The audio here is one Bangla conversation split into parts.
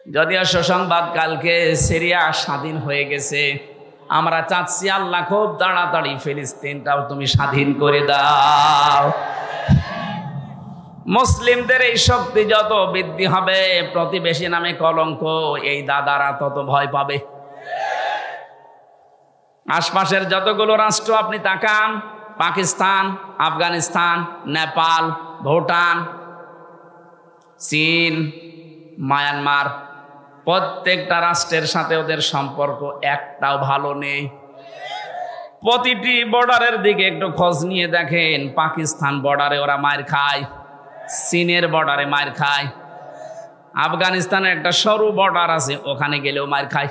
যদিও সুসংবাদ, কালকে সিরিয়া স্বাধীন হয়ে গেছে। আমরা চাচ্ছি আল্লাহ খুব তাড়াতাড়ি ফিলিস্তিনটাও তুমি স্বাধীন করে দাও। মুসলিমদের এই শক্তি যত বৃদ্ধি হবে, প্রতিবেশী নামে কলঙ্ক এই দাদারা তত ভয় পাবে। আশপাশের যতগুলো রাষ্ট্র আপনি তাকান, পাকিস্তান, আফগানিস্তান, নেপাল, ভুটান, চীন, মায়ানমার, প্রত্যেকটা রাষ্ট্রের সাথে ওদের সম্পর্ক একটাও ভালো নেই। প্রতিটি বর্ডারের দিকে একটু খোঁজ নিয়ে দেখেন, পাকিস্তান বর্ডারে ওরা মার খায়, চীনের বর্ডারে মার খায়, আফগানিস্তানের একটা সরু বর্ডার আছে ওখানে গেলেও মার খায়,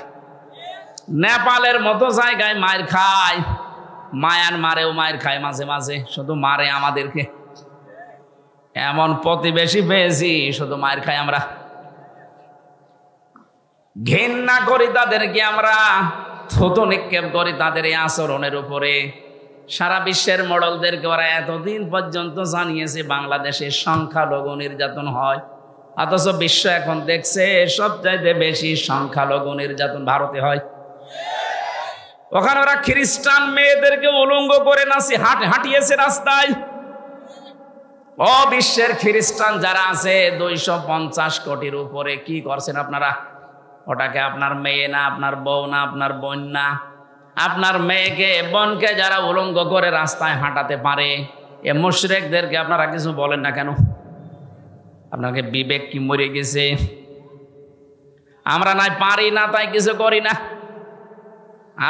নেপালের মতো জায়গায় মার খায়, মায়ানমারেও মার খায় মাঝে মাঝে, শুধু মারে আমাদেরকে। এমন প্রতিবেশী পেয়েছি শুধু মার খায় আমরা, ঘৃণা করি তাদেরকে, আমরা থুতু নিক্ষেপ করি তাদের এই আচরণের উপরে। সারা বিশ্বের মডেলদেরকে ওরা এতদিন পর্যন্ত জানিয়েছে বাংলাদেশে সংখ্যালঘু নির্যাতন হয়, অথচ বিশ্ব এখন দেখছে সবচাইতে বেশি সংখ্যালঘু নির্যাতন ভারতে হয়। ওখানে ওরা খ্রিস্টান মেয়েদেরকে উলঙ্গ করে নাচি হাঁটিয়েছে রাস্তায়। ও বিশ্বের খ্রিস্টান যারা আছে 250 কোটির উপরে, কি করছেন আপনারা? ওটাকে আপনার মেয়ে না, আপনার বউ না, আপনার বোন না, আপনার মেয়েকে বোনকে যারা উলঙ্গ করে রাস্তায় হাঁটাতে পারে, এ মুশরিকদেরকে আপনারা কিছু বলেন না কেন? আপনাকে বিবেক কি মরে গেছে? আমরা নাই পারি না তাই কিছু করি না,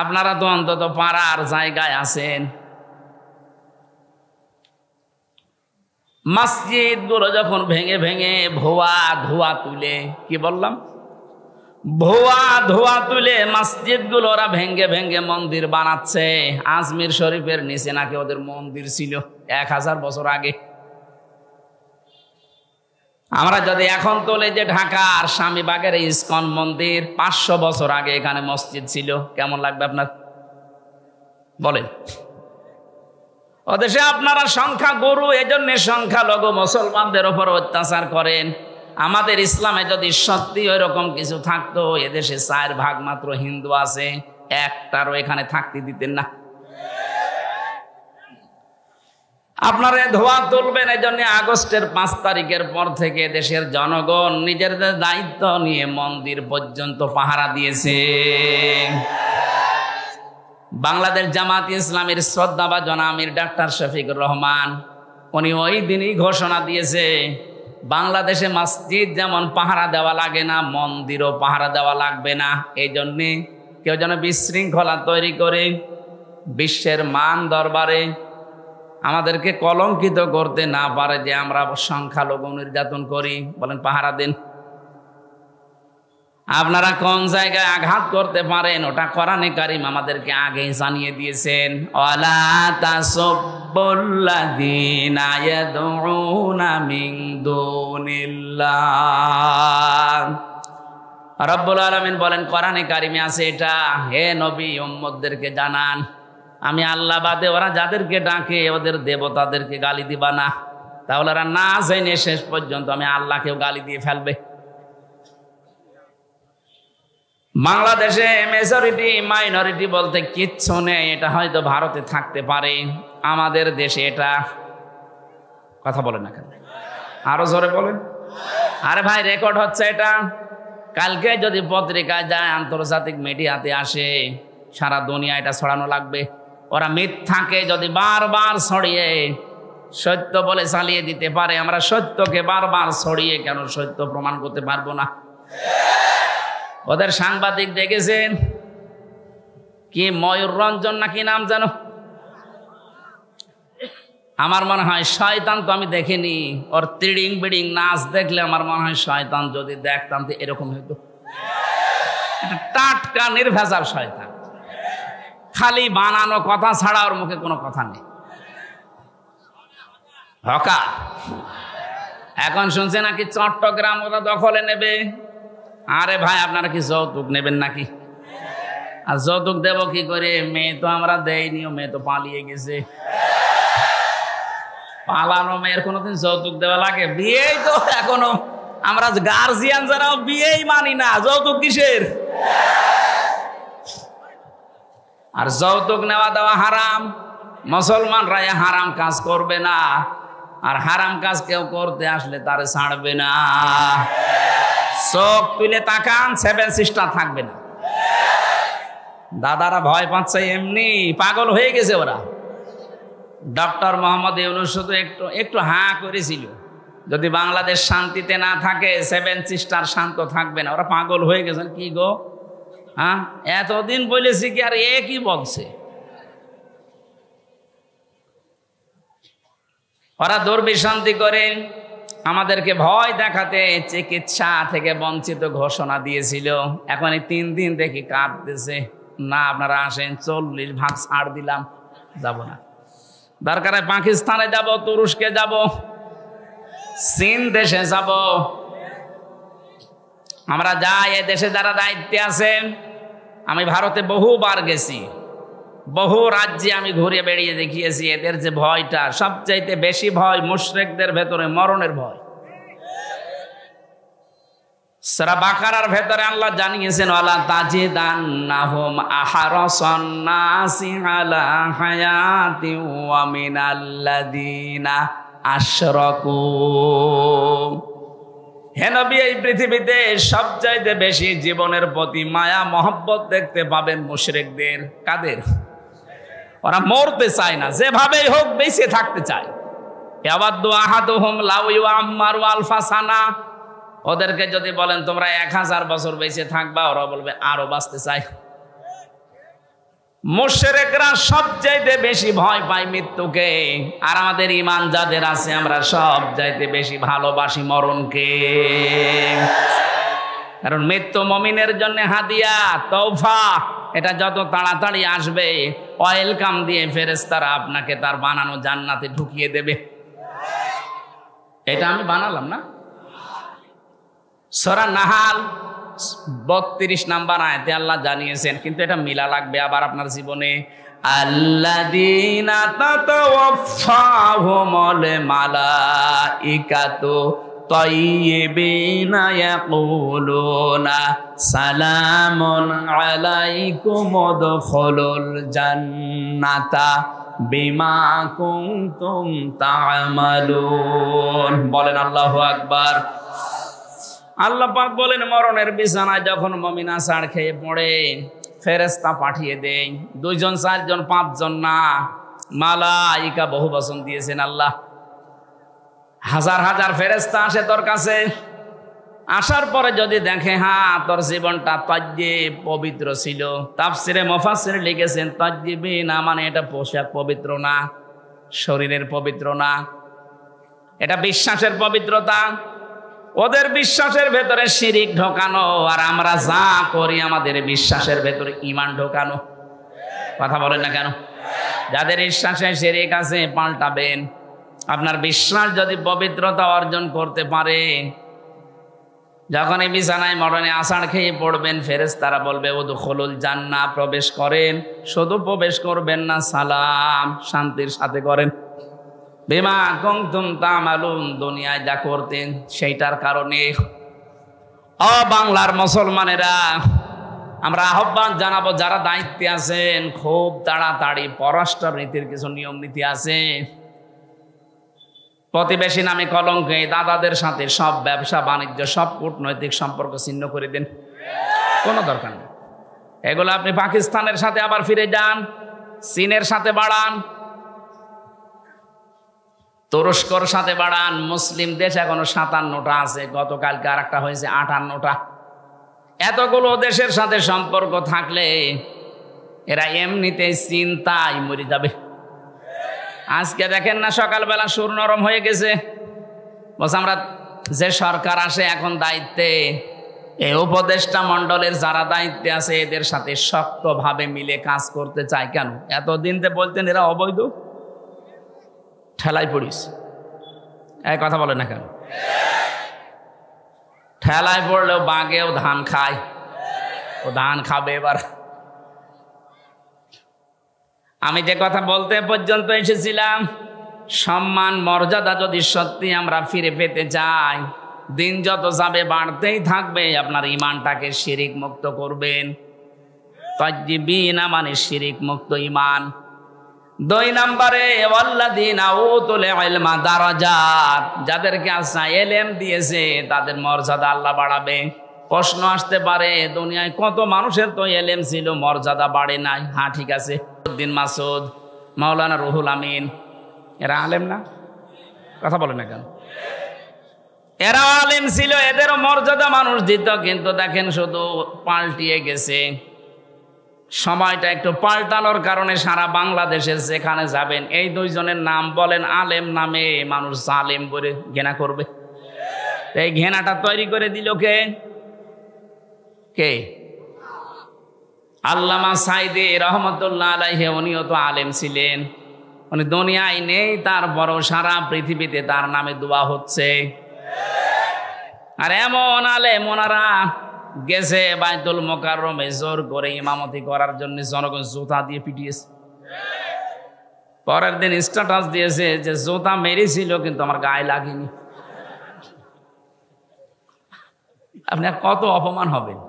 আপনারা তো অন্তত পারার জায়গায় আছেন। মসজিদ গুলো যখন ভেঙে ভেঙে ভুয়া ধোয়া তুলে, কি বললাম, ভুয়া ধোয়া তুলে মসজিদ গুলো ওরা ভেঙ্গে ভেঙ্গে মন্দির বানাচ্ছে। আজমির শরীফের নিচে নাকি ওদের মন্দির ছিল 1000 বছর আগে। আমরা যদি এখন তোলে যে ঢাকার স্বামীবাগের ইসকন মন্দির 500 বছর আগে এখানে মসজিদ ছিল, কেমন লাগবে আপনার বলেন? ওদেশে আপনারা সংখ্যা গরু, এজন্য সংখ্যালঘু মুসলমানদের উপর অত্যাচার করেন। আমাদের ইসলামে যদি সত্যি ওই রকম কিছু থাকতো, এদেশে 4 ভাগ মাত্র হিন্দু আছে, একটারও এখানে থাকতে দিতেন না। আপনারা ধোয়া তুলবেন, এই জন্য আগস্টের 5 তারিখের পর থেকে দেশের জনগণ নিজেদের দায়িত্ব নিয়ে মন্দির পর্যন্ত পাহারা দিয়েছে। বাংলাদেশ জামাত ইসলামের শ্রদ্ধাভাজন আমির ডাক্তার শফিকুর রহমান, উনি ওই দিনই ঘোষণা দিয়েছে বাংলাদেশে মসজিদ যেমন পাহারা দেওয়া লাগে না, মন্দিরও পাহারা দেওয়া লাগবে না। এই জন্যে কেউ যেন বিশৃঙ্খলা তৈরি করে বিশ্বের মান দরবারে আমাদেরকে কলঙ্কিত করতে না পারে যে আমরা সংখ্যালঘু নির্যাতন করি। বলেন পাহারা দেন। আপনারা কোন জায়গায় আঘাত করতে পারেন ওটা কোরআনে কারীম আমাদেরকে আগেই জানিয়ে দিয়েছেন। ওয়ালা তাসুবুল্লাযীনা ইয়াদউনা মিন দুনিল্লাহ। রব্বুল আলামিন বলেন কোরআনে কারীমে আছে এটা, হে নবী উম্মতদেরকে জানান আমি আল্লাহ বাদে ওরা যাদেরকে ডাকে ওদের দেবতাদেরকে গালি দিবা না, তাহলে ওরা না জেনে শেষ পর্যন্ত আমি আল্লাহকেও গালি দিয়ে ফেলবে। বাংলাদেশে মেজরিটি মাইনরিটি বলতে কিচ্ছু নেই, এটা হয়তো ভারতে থাকতে পারে, আমাদের দেশে এটা কথা বলেন না কেন? আরো জোরে বলেন। আরে ভাই রেকর্ড হচ্ছে এটা, কালকে যদি পত্রিকায় যায়, আন্তর্জাতিক মিডিয়াতে আসে, সারা দুনিয়া এটা ছড়ানো লাগবে। ওরা মিথ্যাকে যদি বারবার ছড়িয়ে সত্য বলে চালিয়ে দিতে পারে, আমরা সত্যকে বারবার ছড়িয়ে কেন সত্য প্রমাণ করতে পারবো না? ওদের সাংবাদিক দেখেছেন কি, ময়ূর রঞ্জন নাকি নাম জানো, আমার মনে হয় শয়তান, তো আমি দেখিনি, ওর তিড়িং বিড়িং নাচ দেখলে আমার মনে হয় শয়তান যদি দেখতাম তো এরকম হইতো। টাটকা নির্ভেজাল শয়তান, খালি বানানো কথা ছাড়া ওর মুখে কোনো কথা নেই। হকা এখন শুনছে নাকি চট্টগ্রাম ওরা দখলে নেবে। আরে ভাই আপনারা কি যৌতুক নেবেন নাকি? আর যৌতুক দেব কি করে? মেয়ে তো আমরা দেইনি, মেয়ে তো পালিয়ে গেছে। পালানো মেয়ের কোনোদিন যৌতুক দেওয়া লাগে? বিয়েই তো এখনো আমরা গার্জিয়ান যারাও বিয়েই মানি না, যৌতুক কিসের? আর যৌতুক নেওয়া দেওয়া হারাম। মুসলমানরা হারাম কাজ করবে না, আর হারাম কাজ কেউ করতে আসলে তারে ছাড়বে না। চোখ তুলে তাকান, 7 সিস্টার থাকবে না। দাদারা ভয় পাচ্ছে, এমনি পাগল হয়ে গেছে ওরা। ডক্টর মোহাম্মদ ইউনূস শুধু একটু হাঁ করেছিল, যদি বাংলাদেশ শান্তিতে না থাকে 7 সিস্টার শান্ত থাকবে না। ওরা পাগল হয়ে গেছেন। কি গো, হ্যাঁ এতদিন বলেছি কি আর একই বলছে। ওরা দুর্বিশান্তি করে আমাদেরকে ভয় দেখাতে চিকিৎসা থেকে বঞ্চিত ঘোষণা দিয়েছিল। এখন এই 3 দিন দেখি কাঁদতেছে, না আপনারা আসেন, 40 ভাগ ছাড় দিলাম, যাব না। দরকারে পাকিস্তানে যাব, তুরস্কে যাব, চীন দেশে যাব। আমরা যাই, এই দেশে যারা দায়িত্বে আছেন, আমি ভারতে বহুবার গেছি, বহু রাজ্যে আমি ঘুরে বেড়িয়ে দেখিয়েছি। এদের যে ভয়টা, সবচাইতে বেশি ভয় মুশরিকদের ভেতরে মরণের ভয়। সূরা বাকারার ভেতরে আল্লাহ জানিয়েছেন, ওয়ালা তাজিদান্নাহুম আহরাসান নাসি আলা হায়াতিন ওয়া মিনাল্লাযিনা আশরাকু। হে নবী, এই পৃথিবীতে সবচাইতে বেশি জীবনের প্রতি মায়া মহব্বত দেখতে পাবেন মুশরিকদের। কাদের? ওরা মরতে চায় না, যেভাবেই হোক বেঁচে থাকতে চায়। ইয়াওয়াদ্দু আহাদুহুম লাউ ইউআম্মারু আলফা সানা। ওদেরকে যদি বলেন তোমরা 1000 বছর বেঁচে থাকবা, ওরা বলবে আরো বাঁচতে চায়। মুশরিকরা সবচাইতে বেশি ভয় পায় মৃত্যুকে, আর আমাদের ঈমান যাদের আছে আমরা সবচাইতে বেশি ভালোবাসি মরণকে। কারণ মৃত্যু মুমিনের জন্য হাদিয়া, তওফা। এটা যত তাড়াতাড়ি আসবে, ওয়েলকাম দিয়ে ফেরেশতারা আপনাকে তার বানানো জান্নাতে ঢুকিয়ে দেবে। এটা আমি বানালাম না। সূরা নাহাল 32 নম্বর আয়াতে আল্লাহ জানিয়েছেন, কিন্তু এটা মিলা লাগবে আবার আপনার জীবনে। আল্লাযীনা তাতাওয়াফাহুমুল মালাইকাতু তাইয়্যিবিনা ইয়াকুলুনা সালামুন আলাইকুম উদখুলুল জান্নাতা বিমা কুনতুম তা'মালুন। বলেন আল্লাহু আকবার। আল্লাহ পাক বলেন, মরণের বিছানায় যখন মুমিন আছাড় খেয়ে পড়ে, ফেরেশতা পাঠিয়ে দেয়। 2 জন 4 জন 5 জন না, মালাইকা বহু বচন দিয়েছেন আল্লাহ। হাজার হাজার ফেরেশতা আসে তোর কাছে। আসার পরে যদি দেখে হ্যাঁ তোর জীবনটা তাজ্জিব পবিত্র ছিল, তাফসিরে মুফাসসির লিখেছেন তাজ্জিবি না মানে এটা পোশাক পবিত্র না, শরীরের পবিত্র না, এটা বিশ্বাসের পবিত্রতা। ওদের বিশ্বাসের ভেতরে শিরিক ঢোকানো, আর আমরা যা করি আমাদের বিশ্বাসের ভেতরে ঈমান ঢোকানো। কথা বলেন না কেন? যাদের বিশ্বাসে শিরিক আছে পাল্টাবেন। আপনার বিশ্বাস যদি পবিত্রতা অর্জন করতে পারে, যখন এই বিছানায় মরণে আষাঢ় খেয়ে পড়বেন, ফেরেশতারা বলবে উদখুলুল জান্নাহ, প্রবেশ করেন। শুধু প্রবেশ করবেন না, সালাম শান্তির সাথে করেন। বিমা কুনতুম তা'মালুন, দুনিয়ায় যা করতেন সেইটার কারণে। বাংলার মুসলমানেরা, আমরা আহ্বান জানাবো যারা দায়িত্বে আছেন, খুব তাড়াতাড়ি পররাষ্ট্র নীতির কিছু নিয়ম নীতি আছে। প্রতিবেশী নামে কলঙ্কে দাদাদের সাথে সব ব্যবসা বাণিজ্য, সব কূটনৈতিক সম্পর্ক ছিন্ন করে দেন, কোনো দরকার নেই। এগুলো আপনি পাকিস্তানের সাথে আবার ফিরে যান, চীনের সাথে বাড়ান, তুরস্কর সাথে বাড়ান। মুসলিম দেশ এখনো 57টা আছে, গতকালকে আর একটা হয়েছে 58টা। এতগুলো দেশের সাথে সম্পর্ক থাকলে এরা এমনিতেই চিন্তায় মরে যাবে। আজকে দেখেন না, সকালবেলা সুর নরম হয়ে গেছে। বলছে আমরা যে সরকার আসে এখন দায়িত্বে, এই উপদেষ্টা মণ্ডলের যারা দায়িত্বে আছে এদের সাথে শক্তভাবে মিলে কাজ করতে চায়। কেন? এতদিন তো বলতেন এরা অবৈধ, ঠেলায় পড়িস। এই কথা বলে না কেন? ঠেলায় পড়লেও বাঘেও ধান খায়, ও ধান খাবে এবার। আমি যে কথা বলতে পর্যন্ত এসেছিলাম, সম্মান মর্যাদা যদি সত্যি আমরা ফিরে পেতে চাই, দিন যত যাবে বাড়তেই থাকবে, আপনার ইমানটাকে শিরিক মুক্ত করবেন। তাজ্জিবিনা মানে শিরিক মুক্ত ইমান। 2 নম্বরে ওয়াল্লাযীনা উতুল ইলমা দারাজাত, যাদেরকে আল্লাহ ইলম দিয়েছে তাদের মর্যাদা আল্লাহ বাড়াবে। প্রশ্ন আসতে পারে, দুনিয়ায় কত মানুষের তো ইলম ছিল, মর্যাদা বাড়ে নাই। হ্যাঁ ঠিক আছে, উদ্দিন মাসুদ, মাওলানা রুহুল আমিন, এরা আলেম না? কথা বলে না কেন? এরা আলেম ছিল, এদেরও মর্যাদা মানুষ দিত, কিন্তু দেখেন শুধু পাল্টিয়ে গেছে। সময়টা একটু পাল্টানোর কারণে সারা বাংলাদেশে যেখানে যাবেন এই 2 জনের নাম বলেন আলেম নামে, মানুষ জালেম বলে ঘৃণা করবে। এই ঘৃণাটা তৈরি করে দিল কে? কে? আল্লামা সাইদি রহমতুল্লাহ আলাইহি, উনিও তো আলেম ছিলেন। উনি দুনিয়ায় নেই, তারপরও সারা পৃথিবীতে তার নামে দোয়া হচ্ছে। আর এমন আলেম, ওনারা গেছে বাইতুল মোকাররমে জোর করে ইমামতি করার জন্য, জনগণ জুতা দিয়ে পিটিয়েছে। পরের দিন স্ট্যাটাস দিয়েছে যে জুতা মেরেছিল কিন্তু আমার গায়ে লাগেনি। আপনি কত অপমান হবেন?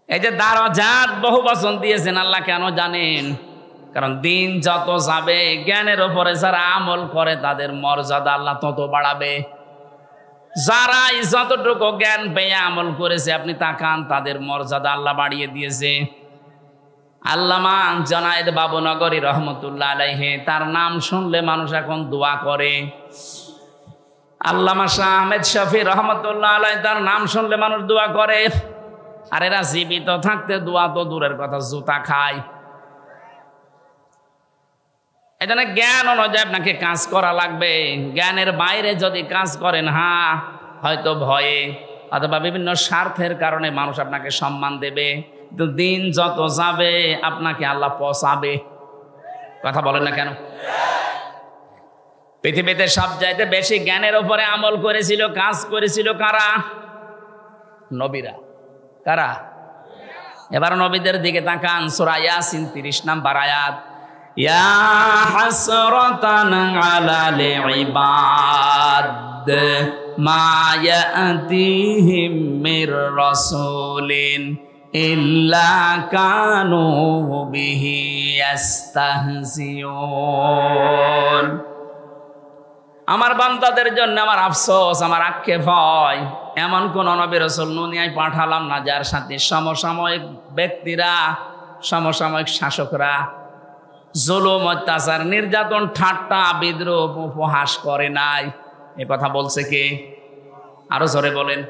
এই যে দারাজাত বহু বচন দিয়েছেন আল্লাহ, কেন জানেন? কারণ দিন যত যাবে, জ্ঞানের উপরে যারা আমল করে তাদের মর্যাদা আল্লাহ তত বাড়াবে। যারা যতটুকু জ্ঞান পেয়ে আমল করেছে, আপনি তাকান, তাদের মর্যাদা আল্লাহ বাড়িয়ে দিয়েছে। আল্লামা জনায়েদ বাবুনগরী রহমতুল্লাহ আলাইহি, তার নাম শুনলে মানুষ এখন দোয়া করে। আল্লামা শাহ আহমেদ শফি রহমতুল্লাহ আলাইহি, তার নাম শুনলে মানুষ দোয়া করে। আর এরা জীবিত থাকতে দোয়া তো দূরের কথা, জুতা খায়। এই জন্য জ্ঞান অনুযায়ী আপনাকে কাজ করা লাগবে। জ্ঞানের বাইরে যদি কাজ করেন, হ্যাঁ হয়তো ভয়ে অথবা বিভিন্ন স্বার্থের কারণে মানুষ আপনাকে সম্মান দেবে, কিন্তু দিন যত যাবে আপনাকে আল্লাহ পচাবে। কথা বলেন না কেন? পৃথিবীতে সবচাইতে বেশি জ্ঞানের উপরে আমল করেছিল, কাজ করেছিল কারা? নবীরা। কারা? এবার নবীদের দিকে তাকান, সূরা ইয়াসিন 30 নম্বর আয়াত। ইয়া হাসরাতান আলাল ইবাদ মা ইয়াতিহিম মির রাসূলিন ইল্লা কানু বিহি ইস্তাহজিউন। আমার বান্দাদের জন্য আমার আফসোস, আমার আক্ষেপ হয়, এমন কোন নবী রাসূল দুনিয়ায় পাঠালাম না যার সাথে সমসাময়িক ব্যক্তিরা, সমসাময়িক শাসকরা জুলুম, অত্যাচার, নির্যাতন, ঠাট্টা, বিদ্রূপ, উপহাস করে নাই। এ কথা বলছে কে? আরো জোরে বলেন।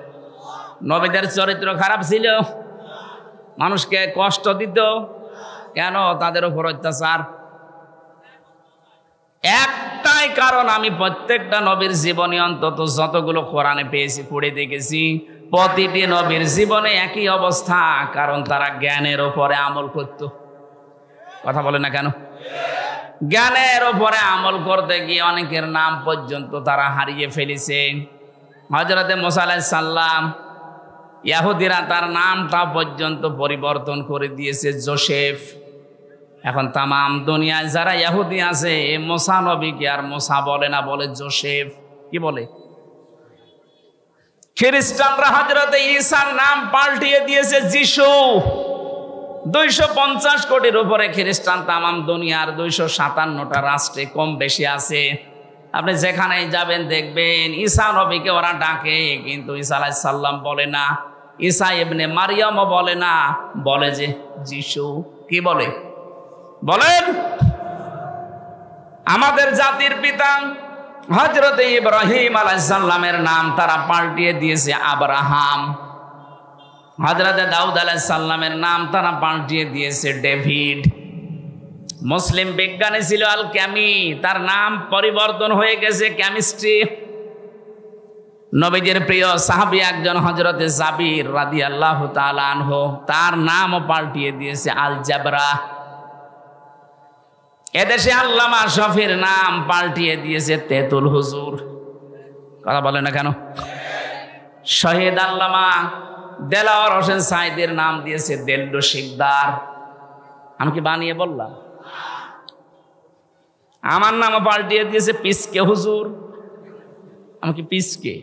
নবীদের চরিত্র খারাপ ছিল, মানুষকে কষ্ট দিত, কেন? তাদের উপর অত্যাচার। একটাই কারণ, আমি প্রত্যেকটা নবীর জীবনে অন্তত যতগুলো কোরআনে পেয়েছি, পড়ে দেখেছি, প্রতিটি নবীর জীবনে একই অবস্থা, কারণ তারা জ্ঞানের উপরে আমল করত। কথা বলে না কেন? জ্ঞানের উপরে আমল করতে গিয়ে অনেকের নাম পর্যন্ত তারা হারিয়ে ফেলেছে। হযরতে মুসা আলাইহিস সালাম, ইহুদিরা তার নামটা পর্যন্ত পরিবর্তন করে দিয়েছে জোসেফ। এখন তামাম দুনিয়ায় যারা ইহুদি আছে, মুসা নবীকে আর মুসা বলে না, বলে জোসেফ। কি বলে? খ্রিস্টানরা হযরতে ঈসার নাম পাল্টিয়ে দিয়েছে যিশু। 250 কোটির উপরে খ্রিস্টান তামাম দুনিয়ার 257টা রাষ্ট্রে কম বেশি আছে। আপনি যেখানেই যাবেন দেখবেন ঈসা নবীকে ওরা ডাকে, কিন্তু ঈসা আলাইহিস সালাম বলে না, ঈসা ইবনে মারিয়ামও বলে না, বলে যে যিশু। কি বলে? বলেন। আমাদের জাতির পিতা হযরতে ইব্রাহিম আলাইহিস সালামের নাম তারা পাল্টিয়ে দিয়েছে আব্রাহাম। হযরতে দাউদ আলাইহিস সালামের নাম তারা পাল্টিয়ে দিয়েছে ডেভিড। মুসলিম বিজ্ঞানী ছিল আল ক্যামি, তার নাম পরিবর্তন হয়ে গেছে কেমিস্ট্রি। নবীজির প্রিয় সাহাবী একজন হযরতে জাবির রাদিয়াল্লাহু তাআলা আনহু, তার নামও পাল্টিয়ে দিয়েছে আল জাবরা। এদেশে আল্লামা শফির নাম পাল্টিয়ে দিয়েছে তেতুল হুজুর। কথা বলে না কেন? শহীদ আল্লামা দেলাওয়ার হোসেন সাইদির নাম দিয়েছে দেল্ডু শিকদার। আমি কি বানিয়ে বললাম? আমার নামও পাল্টিয়ে দিয়েছে পিসকে হুজুর। আমাকে পিসকে।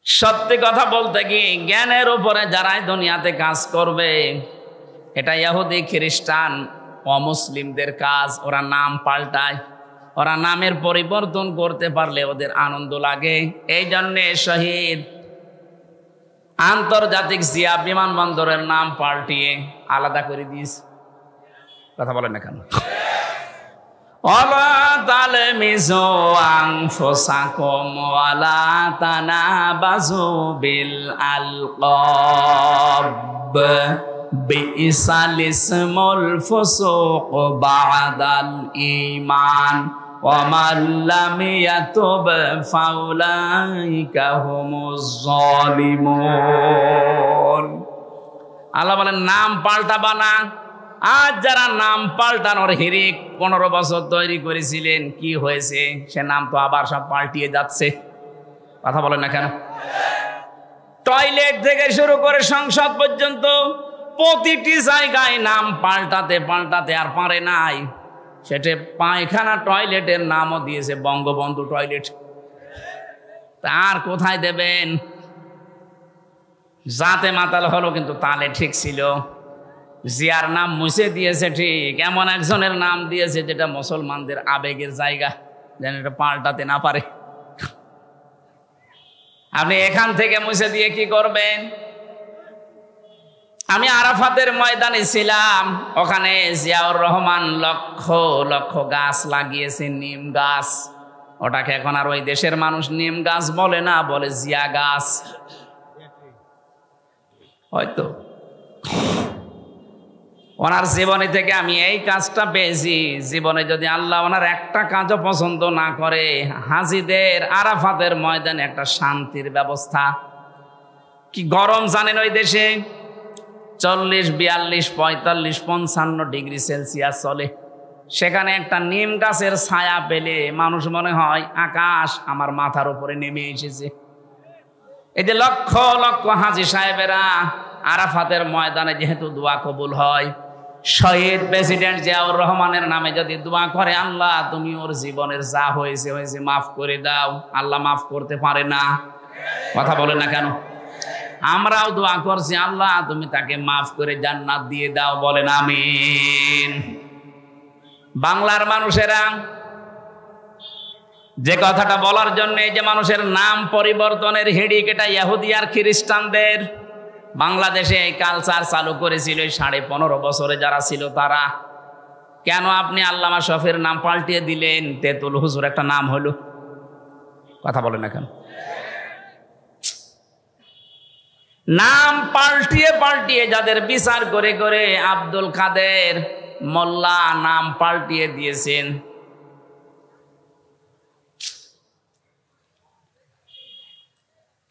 সত্যি কথা বলতে কি, জ্ঞানের উপরে যারাই দুনিয়াতে কাজ করবে, এটা ইহুদি খ্রিস্টান অমুসলিমদের কাজ। ওরা নাম পাল্টায়, ওরা নামের পরিবর্তন করতে পারলে ওদের আনন্দ লাগে। এই জন্যে শহীদ আন্তর্জাতিক জিয়া বিমানবন্দরের নাম পাল্টিয়ে আলাদা করে দিয়েছে। কথা বলেন না কেন? ওয়ালা তালমিজু আনফুসাকুম ওয়ালা তানাবাজু বিল আলকাব বিইসাল ইসমুল ফুসুক বাদাল ঈমান ওয়া মান লাম ইয়াতুব ফাউলাইকা হুমুজ জালিমুন। আল্লাহ বলেন নাম পাল্টাবা না। আজ যারা নাম পাল্টানোর হিরিক 15 বছর তৈরি করেছিলেন, কি হয়েছে? সে নাম তো আবার সব পাল্টিয়ে যাচ্ছে। কথা বলেন না কেন? টয়লেট থেকে শুরু করে সংসদ পর্যন্ত প্রতিটি জায়গায় নাম পাল্টাতে পাল্টাতে আর পারে নাই। সেটা পায়খানা টয়লেটের নামও দিয়েছে বঙ্গবন্ধু টয়লেট। তার কোথায় দেবেন? জাতে মাতাল হলো কিন্তু তালে ঠিক ছিল। জিয়ার নাম মুছে দিয়েছে ঠিক, এমন একজনের নাম দিয়েছে যেটা মুসলমানদের আবেগের জায়গা, যেন এটা পাল্টাতে না পারে। আপনি এখান থেকে মুছে দিয়ে কি করবেন? আমি আরাফাতের ময়দানে ছিলাম, ওখানে জিয়াউর রহমান লক্ষ লক্ষ গাছ লাগিয়েছে, নিম গাছ। ওটাকে এখন আর ওই দেশের মানুষ নিম গাছ বলে না, বলে জিয়া গাছ। হয়তো ওনার জীবনী থেকে আমি এই কাজটা পেয়েছি। জীবনে যদি আল্লাহ ওনার একটা কাজও পছন্দ না করে, হাজিদের আরাফাতের ময়দানে একটা শান্তির ব্যবস্থা। কি গরম জানেন ওই দেশে? 40, 42, 45, 55 ডিগ্রি সেলসিয়াস চলে। সেখানে একটা নিম গাছের ছায়া পেলে মানুষ মনে হয় আকাশ আমার মাথার উপরে নেমে এসেছে। এই যে লক্ষ লক্ষ হাজি সাহেবেরা আরাফাতের ময়দানে যেহেতু দোয়া কবুল হয়, শহীদ প্রেসিডেন্ট জিয়াউর রহমানের নামে যদি দোয়া করে, আল্লাহ তুমি ওর জীবনের যা হয়েছে হয়েছে মাফ করে দাও, আল্লাহ মাফ করতে পারে না। কথা বলে না কেন? আমরাও দোয়া করছি, আল্লাহ তুমি তাকে মাফ করে জান্নাত দিয়ে দাও। বলেন আমিন। বাংলার মানুষেরা যে কথাটা বলার জন্য এই যে মানুষের নাম পরিবর্তনের হিড়িক, এটা ইহুদি আর খ্রিস্টানদের। বাংলাদেশে এই কালচার চালু করেছিল 15.5 বছরে যারা ছিল তারা। কেন আপনি আল্লামা শফির নাম পাল্টিয়ে দিলেন? তেতুল হুজুর একটা নাম হলো। কথা বলেন না কেন? নাম পাল্টিয়ে পাল্টিয়ে যাদের বিচার করে করে আব্দুল কাদের মোল্লা নাম পাল্টিয়ে দিয়েছেন।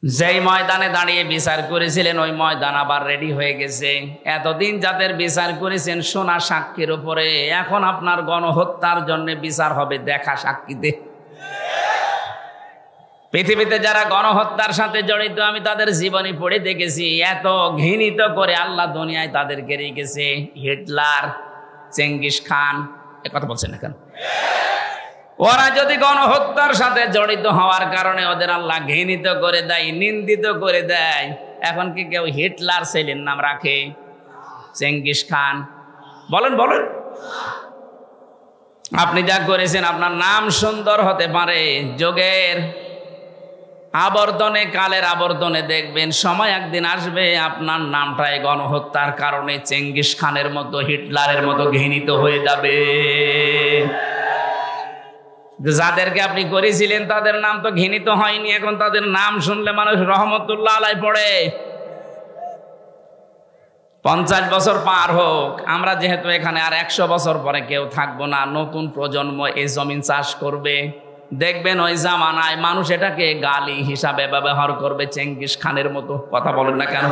যেই ময়দানে দাঁড়িয়ে বিচার করেছিলেন ওই ময়দান আবার রেডি হয়ে গেছে। এতদিন যাদের বিচার করেছেন সোনা সাক্ষীর উপরে, এখন আপনার গণহত্যার জন্য বিচার হবে দেখা সাক্ষীতে। পৃথিবীতে যারা গণহত্যার সাথে জড়িত আমি তাদের জীবনী পড়ে দেখেছি। এত ঘৃণিত করে আল্লাহ দুনিয়ায় তাদেরকে রেখেছে। হিটলার, চেঙ্গিস খান, এ কথা বলছেন না কেন? ওরা যদি গণহত্যার সাথে জড়িত হওয়ার কারণে ওদের আল্লাহ ঘৃণিত করে দেয়, নিন্দিত করে দেয়, এখন কি কেউ হিটলার ছেলের নাম রাখে? Genghis Khan? বলেন বলেন। আপনি যা করেছেন আপনার নাম সুন্দর হতে পারে, যোগের আবর্তনে কালের আবর্তনে দেখবেন সময় একদিন আসবে আপনার নামটাই গণহত্যার কারণে চেঙ্গিস খানের মতো, হিটলারের মতো ঘৃণিত হয়ে যাবে। যাদেরকে আপনি করেছিলেন তাদের নাম তো ঘৃণিত হয়নি, এখন তাদের নাম শুনলে মানুষ রহমতুল্লাহ আলাই পড়ে। 50 বছর পার হোক, আমরা যেহেতু এখানে আর 100 বছর পরে কেউ থাকবো না, নতুন প্রজন্ম এই জমিন চাষ করবে। দেখবেন ওই জামানায় মানুষ এটাকে গালি হিসাবে ব্যবহার করবে, চেঙ্গিস খানের মতো। কথা বলেন না কেন?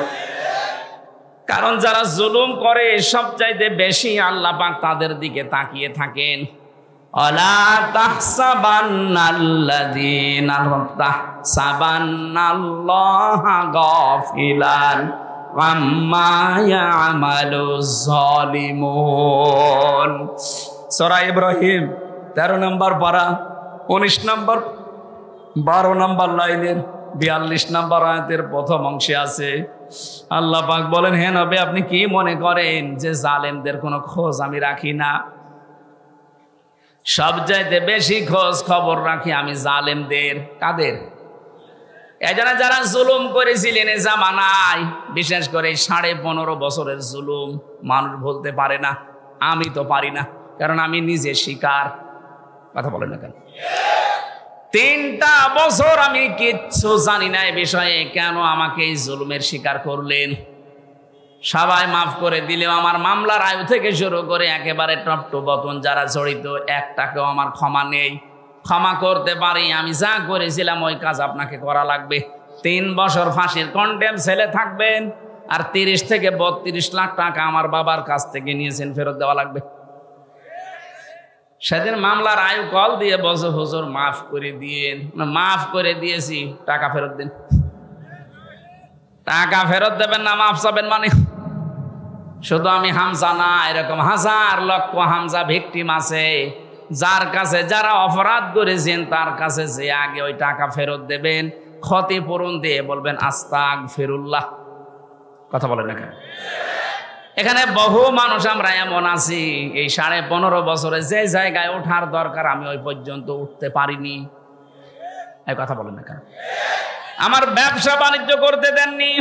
কারণ যারা জুলুম করে সবচাইতে বেশি আল্লাহ পাক তাদের দিকে তাকিয়ে থাকেন। অলা তাহসাবান্নাল্লাযীনা তাহসাবান্নাল্লাহা গাফিলান আম্মা ইয়ামালুজ জালিমুন। সূরা ইব্রাহিম 13 নম্বর পারা 19 নম্বর 12 নম্বর লাইনের 42 নম্বর আয়াতের প্রথম অংশে আছে, আল্লাহ পাক বলেন, হে নবী আপনি কি মনে করেন যে জালেমদের কোনো খোঁজ আমি রাখি না? সবচাইতে বেশি খোঁজ খবর রাখি আমি জালেমদের। কাদের? এজন্য যারা জুলুম করেছিলেন এ জামানায়, বিশেষ করে 15.5 বছরের জুলুম মানুষ বলতে পারে না, আমি তো পারি না, কারণ আমি নিজে শিকার। কথা বলেন না কেন? 3টা বছর আমি কিচ্ছু জানি না এই বিষয়ে, কেন আমাকে এই জুলুমের শিকার করলেন? সবাই মাফ করে দিলেও আমার মামলার আয়ু থেকে শুরু করে একেবারে টপ টু বটন যারা জড়িত, একটাকেও আমার ক্ষমা নেই। ক্ষমা করতে পারি, আমি যা করেছিলাম ওই কাজ আপনাকে করা লাগবে। 3 বছর ফাঁসির কন্ডেম ছেলে থাকবেন, আর 30 থেকে 32 লাখ টাকা আমার বাবার কাছ থেকে নিয়েছেন, ফেরত দেওয়া লাগবে। সেদিন মামলার আয়ু কল দিয়ে বলছে, হুজুর মাফ করে দিয়েন। মাফ করে দিয়েছি, টাকা ফেরত দিন। টাকা ফেরত দেবেন না, মাফ চাবেন মানে? শুধু আমি হামজা না, এরকম হাজার লক্ষ হামজা ভিকটিম আছে, যার কাছে যারা অপরাধ করেছেন তার কাছে যে আগে ওই টাকা ফেরত দেবেন, ক্ষতিপূরণ দিয়ে বলবেন আস্তাগফিরুল্লাহ। কথা বলেন না কেন? এখানে বহু মানুষ আমরা এমন আছি, এই 15.5 বছরে যে জায়গায় ওঠার দরকার আমি ওই পর্যন্ত উঠতে পারিনি। এই কথা বলেন না কেন? আমার ব্যবসা বাণিজ্য করতে দেননি,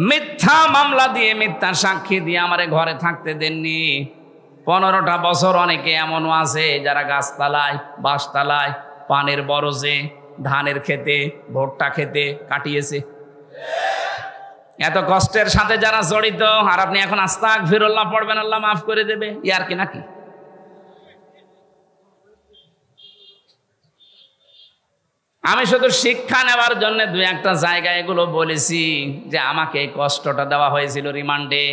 মিথ্যা মামলা দিয়ে মিথ্যা সাক্ষী দিয়ে আমারে ঘরে থাকতে দেননি। 15টা বছর অনেকে এমনও আছে যারা গাছতলায়, বাঁশতলায়, পানের বরজে, ধানের খেতে, ভুট্টা খেতে কাটিয়েছে। এত কষ্টের সাথে যারা জড়িত, আর আপনি এখন আস্তাগফিরুল্লাহ পড়বেন, আল্লাহ মাফ করে দেবে, ইয়ার কি নাকি? আমি শুধু শিক্ষা নেওয়ার জন্য 2-1টা জায়গায় এগুলো বলেছি, যে আমাকে এই কষ্টটা দেওয়া হয়েছিল রিমান্ডে,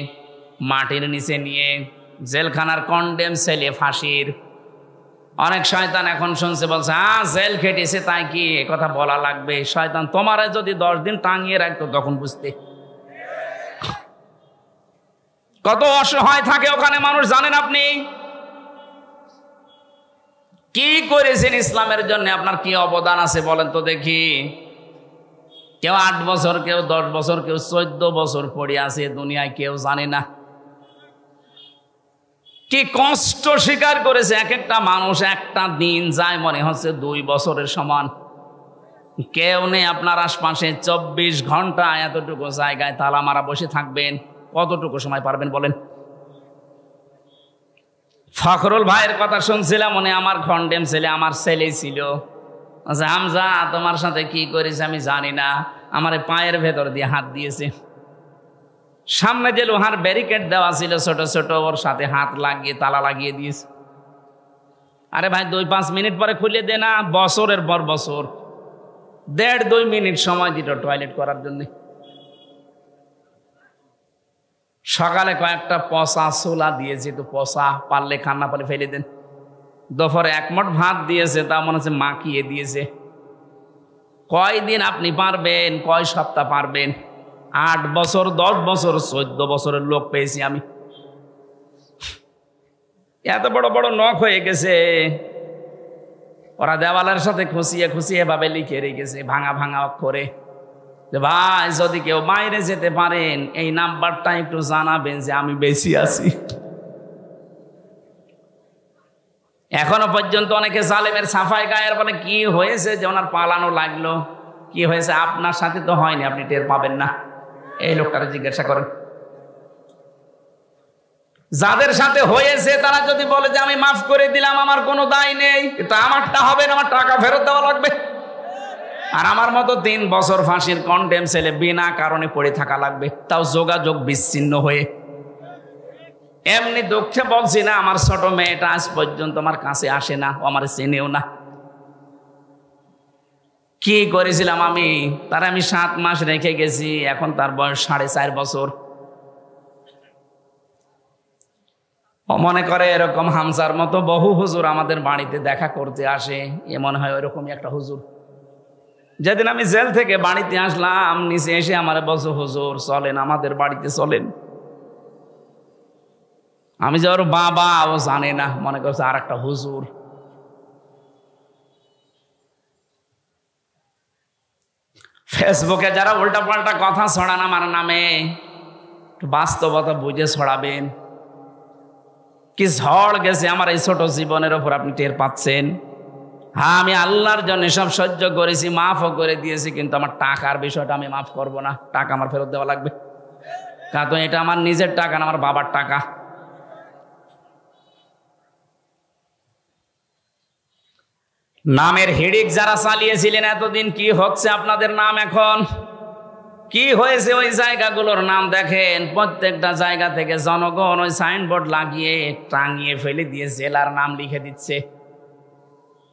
মাটির নিচে নিয়ে, জেলখানার কন্ডেম ছেলে ফাঁসির। অনেক শয়তান এখন শুনছে, বলছে জেল খেটেছে তাই কি এ কথা বলা লাগবে? শয়তান তোমারে যদি 10 দিন টাঙিয়ে রাখতো তখন বুঝতে। কত অসহায় থাকে ওখানে মানুষ জানেন আপনি? কি করেছেন ইসলামের জন্য, আপনার কি অবদান আছে বলেন তো দেখি। কেউ 8 বছর, কেউ 10 বছর, কেউ 14 বছর পড়ে আছে দুনিয়ায়, কেউ জানে না কি কষ্ট স্বীকার করেছে। এক একটা মানুষ, একটা দিন যায় মনে হচ্ছে 2 বছরের সমান। কেউ নেই আপনার আশপাশে, 24 ঘন্টা এতটুকু জায়গায় তালা মারা বসে থাকবেন, কতটুকু সময় পারবেন বলেন? ফখরুল ভাইয়ের কথা শুনছিলাম, মনে আমার কন্ডেম ছেলে আমার ছেলে ছিল। আচ্ছা হামজা তোমার সাথে কি করেছে আমি জানি না, আমার পায়ের ভেতর দিয়ে হাত দিয়েছে। সামনে যে লোহার ব্যারিকেড দেওয়া ছিল ছোট ছোট, ওর সাথে হাত লাগিয়ে তালা লাগিয়ে দিয়েছে। আরে ভাই 2-5 মিনিট পরে খুলে দে না, বছরের পর বছর 1.5-2 মিনিট সময় দিল টয়লেট করার জন্য। সকালে কয়েকটা পচা ছোলা দিয়েছে, তো পচা পারলে খান, না পারলে ফেলে দেন। দুপুরে 1 মুঠ ভাত দিয়েছে, তা মনে হচ্ছে মাখিয়ে দিয়েছে। কয়দিন আপনি পারবেন, কয় সপ্তাহ পারবেন? 8 বছর, 10 বছর, 14 বছরের লোক পেয়েছি আমি। এত বড় বড় নখ হয়ে গেছে, ওরা দেওয়ালের সাথে খুশিয়ে খুশিয়ে ভাবে লিখে রেখেছে ভাঙা ভাঙা অক্ষরে, যে ভাই যদি কেউ বাইরে যেতে পারেন এই নাম্বারটা একটু জানাবেন যে আমি বেশি আছি। এখনো পর্যন্ত অনেকে জালেমের সাফাই গায়ের বলে, কি হয়েছে যে ওনার পালানো লাগলো? কি হয়েছে? আপনার সাথে তো হয়নি, আপনি টের পাবেন না। এই লোকটাকে জিজ্ঞাসা করেন। যাদের সাথে হয়েছে তারা যদি বলে যে আমি মাফ করে দিলাম, আমার কোনো দায় নেই, কিন্তু আমারটা হবে না, আমার টাকা ফেরত দেওয়া লাগবে। আর আমার মতো 3 বছর ফাঁসির কন্ডেম ছেলে বিনা কারণে পড়ে থাকা লাগবে, তাও যোগাযোগ বিচ্ছিন্ন হয়ে। এমনি দুঃখে বলছি না, আমার ছোট মেয়েটা আজ পর্যন্ত আমার কাছে আসে না, ও আমার চেনেও না। কি করেছিলাম আমি? তার আমি 7 মাস রেখে গেছি, এখন তার বয়স 4.5 বছর। ও মনে করে এরকম হামজার মতো বহু হুজুর আমাদের বাড়িতে দেখা করতে আসে, এ মনে হয় ওইরকমই একটা হুজুর। যেদিন আমি জেল থেকে বাড়িতে আসলাম, নিচে এসে আমার বলছে, হুজুর চলেন আমাদের বাড়িতে চলেন। আমি যে ওর বাবা, ও জানে না, মনে করছে আর একটা হুজুর। ফেসবুকে যারা উল্টা পাল্টা কথা ছড়ান আমার নামে, বাস্তবতা বুঝে ছড়াবেন। কি ঝড় গেছে আমার এই ছোট জীবনের ওপর, আপনি টের পাচ্ছেন। হ্যাঁ, আমি আল্লাহর জন্য সব সহ্য করেছি, মাফও করে দিয়েছি, কিন্তু আমার টাকার বিষয়টা আমি মাফ করব না। টাকা আমার ফেরত দেওয়া লাগবে, কারণ এটা আমার নিজের টাকা না, আমার বাবার টাকা। নামের হিড়িক যারা চালিয়েছিলেন এতদিন, কি হচ্ছে আপনাদের নাম এখন? কি হয়েছে ওই জায়গাগুলোর নাম দেখেন। প্রত্যেকটা জায়গা থেকে জনগণ ওই সাইনবোর্ড লাগিয়ে টাঙিয়ে ফেলে দিয়ে জেলার নাম লিখে দিচ্ছে।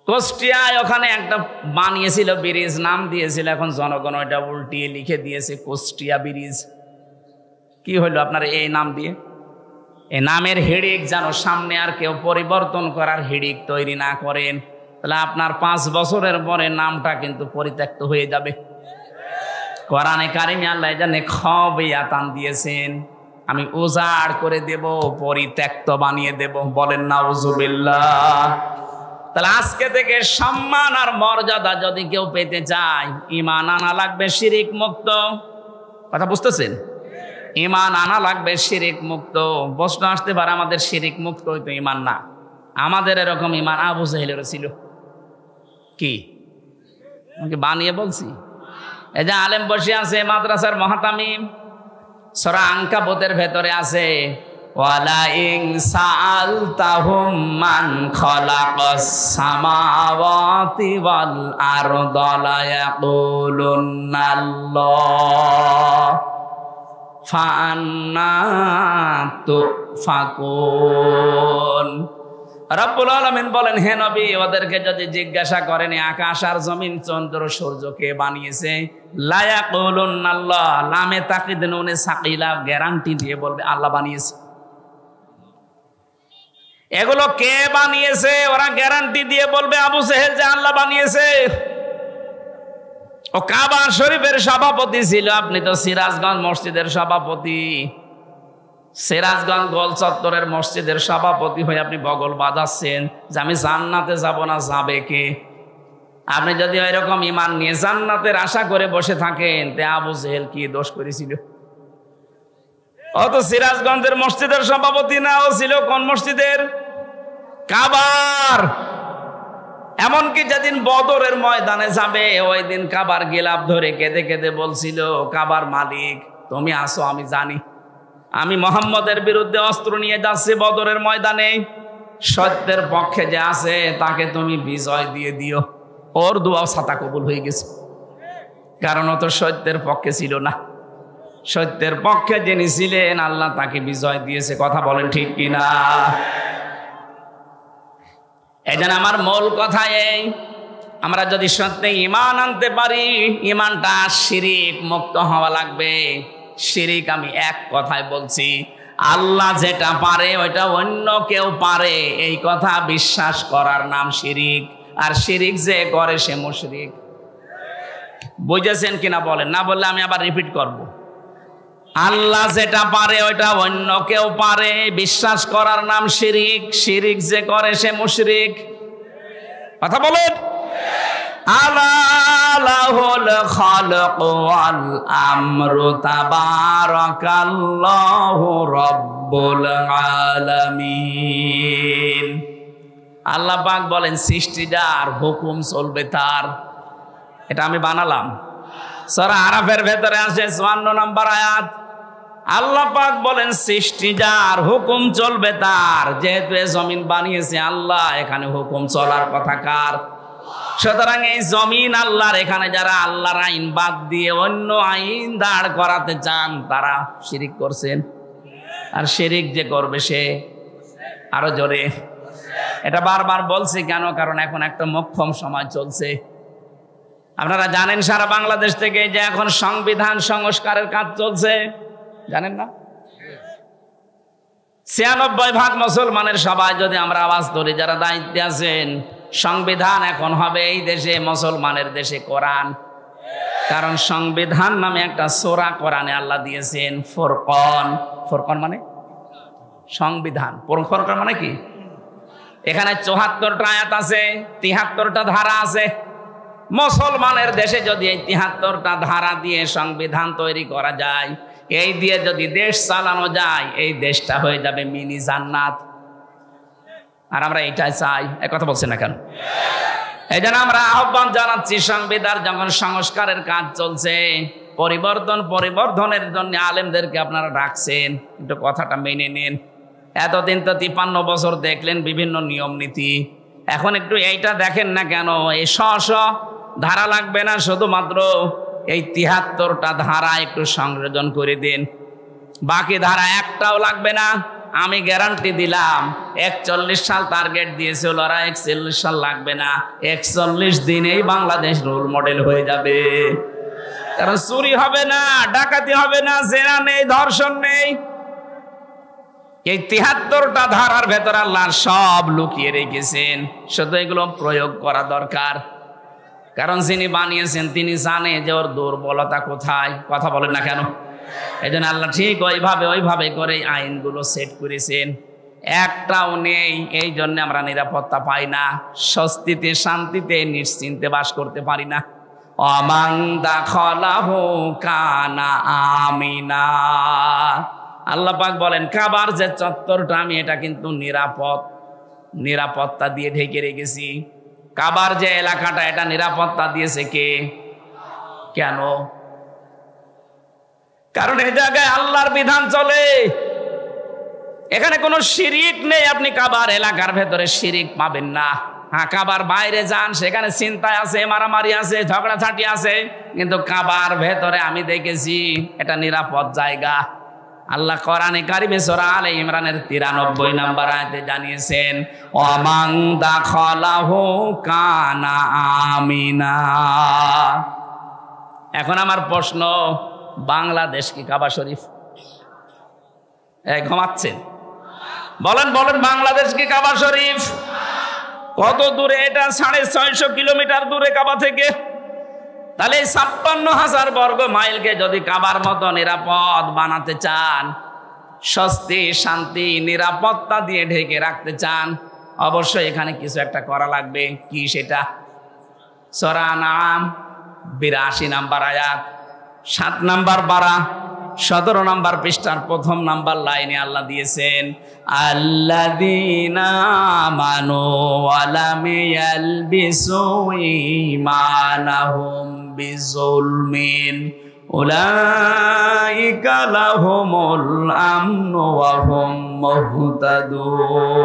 কুষ্টিয়ায় ওখানে একটা বানিয়েছিল ব্রিজ, নাম দিয়েছিল, এখন জনগণ ওইটা উল্টিয়ে লিখে দিয়েছে কুষ্টিয়া ব্রিজ। কি হইল আপনার এই নাম দিয়ে? এই নামের হিড়িক যেন সামনে আর কেউ পরিবর্তন করার হিড়িক তৈরি না করেন, তাহলে আপনার 5 বছরের পরে নামটা কিন্তু পরিত্যক্ত হয়ে যাবে। কোরআনে কারিমে আল্লাহ জানে খবিয়াতান দিয়েছেন, আমি উজাড় করে দেব, পরিত্যক্ত বানিয়ে দেব। বলেন নাউজুবিল্লাহ। তাহলে আজকে থেকে সম্মান আর মর্যাদা যদি কেউ পেতে চায়, ঈমান আনা লাগবে শিরিক মুক্ত। কথা বুঝতেছেন? ঈমান আনা লাগবে শিরিক মুক্ত। প্রশ্ন আসতে পারে, আমাদের শিরিক মুক্ত হইতো ঈমান না। আমাদের এরকম ঈমান আবু জাহেলের ছিল। কি আমাকে বানিয়ে বলছি? এই যে আলেম বসে আছে মাদ্রাসার মুহতামিম, সূরা আনকাবুতের ভেতরে আছে, ওয়ালা ইন সাআলতাহুম মান খালাকাস সামাওয়াতি ওয়াল আরদা লা ইয়াকুলুন্নাল্লাহ ফাআন্না তুফাকুন। রব্বুল আলামিন বলেন, হে নবী, ওদেরকে যদি জিজ্ঞাসা করেন আকাশ আর জমিন, চন্দ্র সূর্য কে বানিয়েছে, লা ইয়াকুলুন্নাল্লাহ, লামে তাকিদ নুনে সাকিলা, গ্যারান্টি দিয়ে বলবে আল্লাহ বানিয়েছে। এগুলো কে বানিয়েছে? ওরা গ্যারান্টি দিয়ে বলবে আবু জেহেল যে আল্লাহ বানিয়েছে। ও কাবা শরীফের সভাপতি ছিল, আপনি তো সিরাজগঞ্জ মসজিদের সভাপতি। সিরাজগঞ্জ গোল চত্বরের মসজিদের সভাপতি হয়ে আপনি বগল বাজাচ্ছেন যে আমি জান্নাতে যাব না, যাবে কে? আপনি যদি এরকম ঈমান নিয়ে জান্নাতের আশা করে বসে থাকেন, তে আবু জেহেল কি দোষ করেছিল? ও তো সিরাজগঞ্জের মসজিদের সভাপতি না, ও ছিল কোন মসজিদের? কাবার। এমনকি যেদিন বদরের ময়দানে যাবে, ওই দিন কাবার গিলাফ ধরে কেঁদে কেঁদে বলছিল, কাবার মালিক তুমি আসো, আমি জানি আমি মোহাম্মদের বিরুদ্ধে অস্ত্র নিয়ে যাচ্ছি বদরের ময়দানে, সত্যের পক্ষে যে আছে তাকে তুমি বিজয় দিয়ে দিও। ওর দোয়া ছাতা কবুল হয়ে গেছে, কারণ ও তো সত্যের পক্ষে ছিল না। সত্যের পক্ষে যিনি ছিলেন আল্লাহ তাকে বিজয় দিয়েছে। কথা বলেন ঠিক কিনা? এই জন্য আমার মূল কথা এই, আমরা যদি সত্যি ঈমান আনতে পারি, ঈমানটা শিরিক মুক্ত হওয়া লাগবে। শিরিক আমি এক কথায় বলছি, আল্লাহ যেটা পারে ওইটা অন্য কেউ পারে, এই কথা বিশ্বাস করার নাম শিরিক। আর শিরিক যে করে সে মুশরিক। বুঝেছেন কিনা বলেন? না বললে আমি আবার রিপিট করব। আল্লাহ যেটা পারে ওইটা অন্য কেউ পারে, বিশ্বাস করার নাম শিরিক। শিরিক যে করে সে মুশরিক। কথা বলেন। আলাহুল খালক ওয়াল আমরু তাবারাকাল্লাহু রাব্বুল আলামিন। আল্লাহ পাক বলেন সৃষ্টি যার, হুকুম চলবে তার। এটা আমি বানালাম। সূরা আরাফের ভেতরে আছে 54 নম্বর আয়াত। আল্লাহ পাক বলেন সৃষ্টি যার, হুকুম চলবে তার। যেহেতু এই জমিন বানিয়েছে আল্লাহ, এখানে হুকুম চলার কথা কার? সুতরাং এই জমিন আল্লাহর, এখানে যারা আল্লাহর আইন বাদ দিয়ে অন্য আইন দাঁড় করাতে চান তারা শিরিক করছেন। আর শিরিক যে করবে সে, আরো জোরে, এটা বারবার বলছি কেন? কারণ এখন একটা মোক্ষম সময় চলছে। আপনারা জানেন সারা বাংলাদেশ থেকে যে এখন সংবিধান সংস্কারের কাজ চলছে, জানেন না? 96% মুসলমানের সবাই যদি আমরা আওয়াজ ধরি, যারা দায়িত্বে আছেন, সংবিধান এখন হবে এই দেশে মুসলমানের দেশে কোরআন। কারণ সংবিধান নামে একটা সূরা কোরআনে আল্লাহ দিয়েছেন, ফুরকান। ফুরকান মানে সংবিধান, ফুরকান মানে কি? এখানে 74টা আয়াত আছে, 73টা ধারা আছে। মুসলমানের দেশে যদি এই ৭৩টা ধারা দিয়ে সংবিধান তৈরি করা যায়, এই দিয়ে যদি দেশ চালানো যায়, এই দেশটা হয়ে যাবে মিনি জান্নাত। আর আমরা এটাই চাই। এক কথা বলছি না কেন? এই জন্য আমরা আহ্বান জানাচ্ছি, সংবিধান যখন সংস্কারের কাজ চলছে, পরিবর্ধনের জন্য আলেমদেরকে আপনারা ডাকছেন, একটু কথাটা মেনে নিন। এতদিন তো ৫৩ বছর দেখলেন বিভিন্ন নিয়ম নীতি, এখন একটু এইটা দেখেন না কেন? এই ধারা লাগবে না, শুধুমাত্র এই ৭৩টা ধারা একটু সংযোজন করে দিন, বাকি ধারা একটাও লাগবে না। আমি গ্যারান্টি দিলাম, ৪১ সাল টার্গেট দিয়েছিল ওরা, ৪১ সাল লাগবে না, ৪১ দিনেই বাংলাদেশ রোল মডেল হয়ে যাবে। কারণ চুরি হবে না, ডাকাতি হবে না, জেনা নেই, ধর্ষণ নেই। এই ৭৩টা ধারার ভেতর আল্লাহ সব লুকিয়ে রেখেছেন, শুধু এগুলো প্রয়োগ করা দরকার। কারণ যিনি বানিয়েছেন তিনি জানে যে ওর দুর্বলতা কোথায়। কথা বলেন না কেন? এই জন্য আল্লাহ ঠিক ওইভাবে করে আইনগুলো সেট করেছেন, একটাও নেই। এই জন্য আমরা নিরাপত্তা পাই না, স্বস্তিতে শান্তিতে নিশ্চিন্তে বাস করতে পারি না। অমান দাখালাহু কানা আমিনা। আল্লাহ পাক বলেন, কাবার যে চত্বরটা আমি এটা কিন্তু নিরাপত্তা দিয়ে ঢেকে রেখেছি। কাবার যে এলাকাটা এটা নিরাপত্তা দিয়েছে কে? কেন? কারণ এই জায়গায় আল্লাহর বিধান চলে, এখানে কোনো শিরিক নেই। আপনি কাবার এলাকার ভেতরে শিরিক পাবেন না। হ্যাঁ, কাবার বাইরে যান, সেখানে চিন্তায় আছে, মারামারি আছে, ঝগড়াঝাটি আছে, কিন্তু কাবার ভেতরে আমি দেখেছি এটা নিরাপদ জায়গা। আল্লাহ কোরআনে কারিমে সূরা আলে ইমরানের ৯৩ নম্বর আয়াতে জানিয়েছেন, ওয়ামান দাখালাহু কানা আমিনা। এখন আমার প্রশ্ন, বাংলাদেশ কি কাবা শরীফ? ঘুমাচ্ছেন? বলেন বাংলাদেশ কি কাবা শরীফ? কত দূরে এটা? ৬৫০ কিলোমিটার দূরে কাবা থেকে। তাহলে ৫৬,০০০ বর্গ মাইলকে যদি কাবার মতো নিরাপদ বানাতে চান, স্বস্তি শান্তি নিরাপত্তা দিয়ে ঢেকে রাখতে চান, অবশ্যই এখানে কিছু একটা করা লাগবে। কি সেটা? সূরা আনআম ৮২ নম্বর আয়াত, ৭ নম্বর পারা, ১৭ নম্বর পৃষ্ঠার ১ম নম্বর লাইনে আল্লাহ দিয়েছেন, আল্লাযীনা আমানু ওয়া লাম ইয়ালবিসু ঈমানাহুম বিযুলমিন উলাইকা লাহুমুল আমনু ওয়া হুম মুহতাদুন।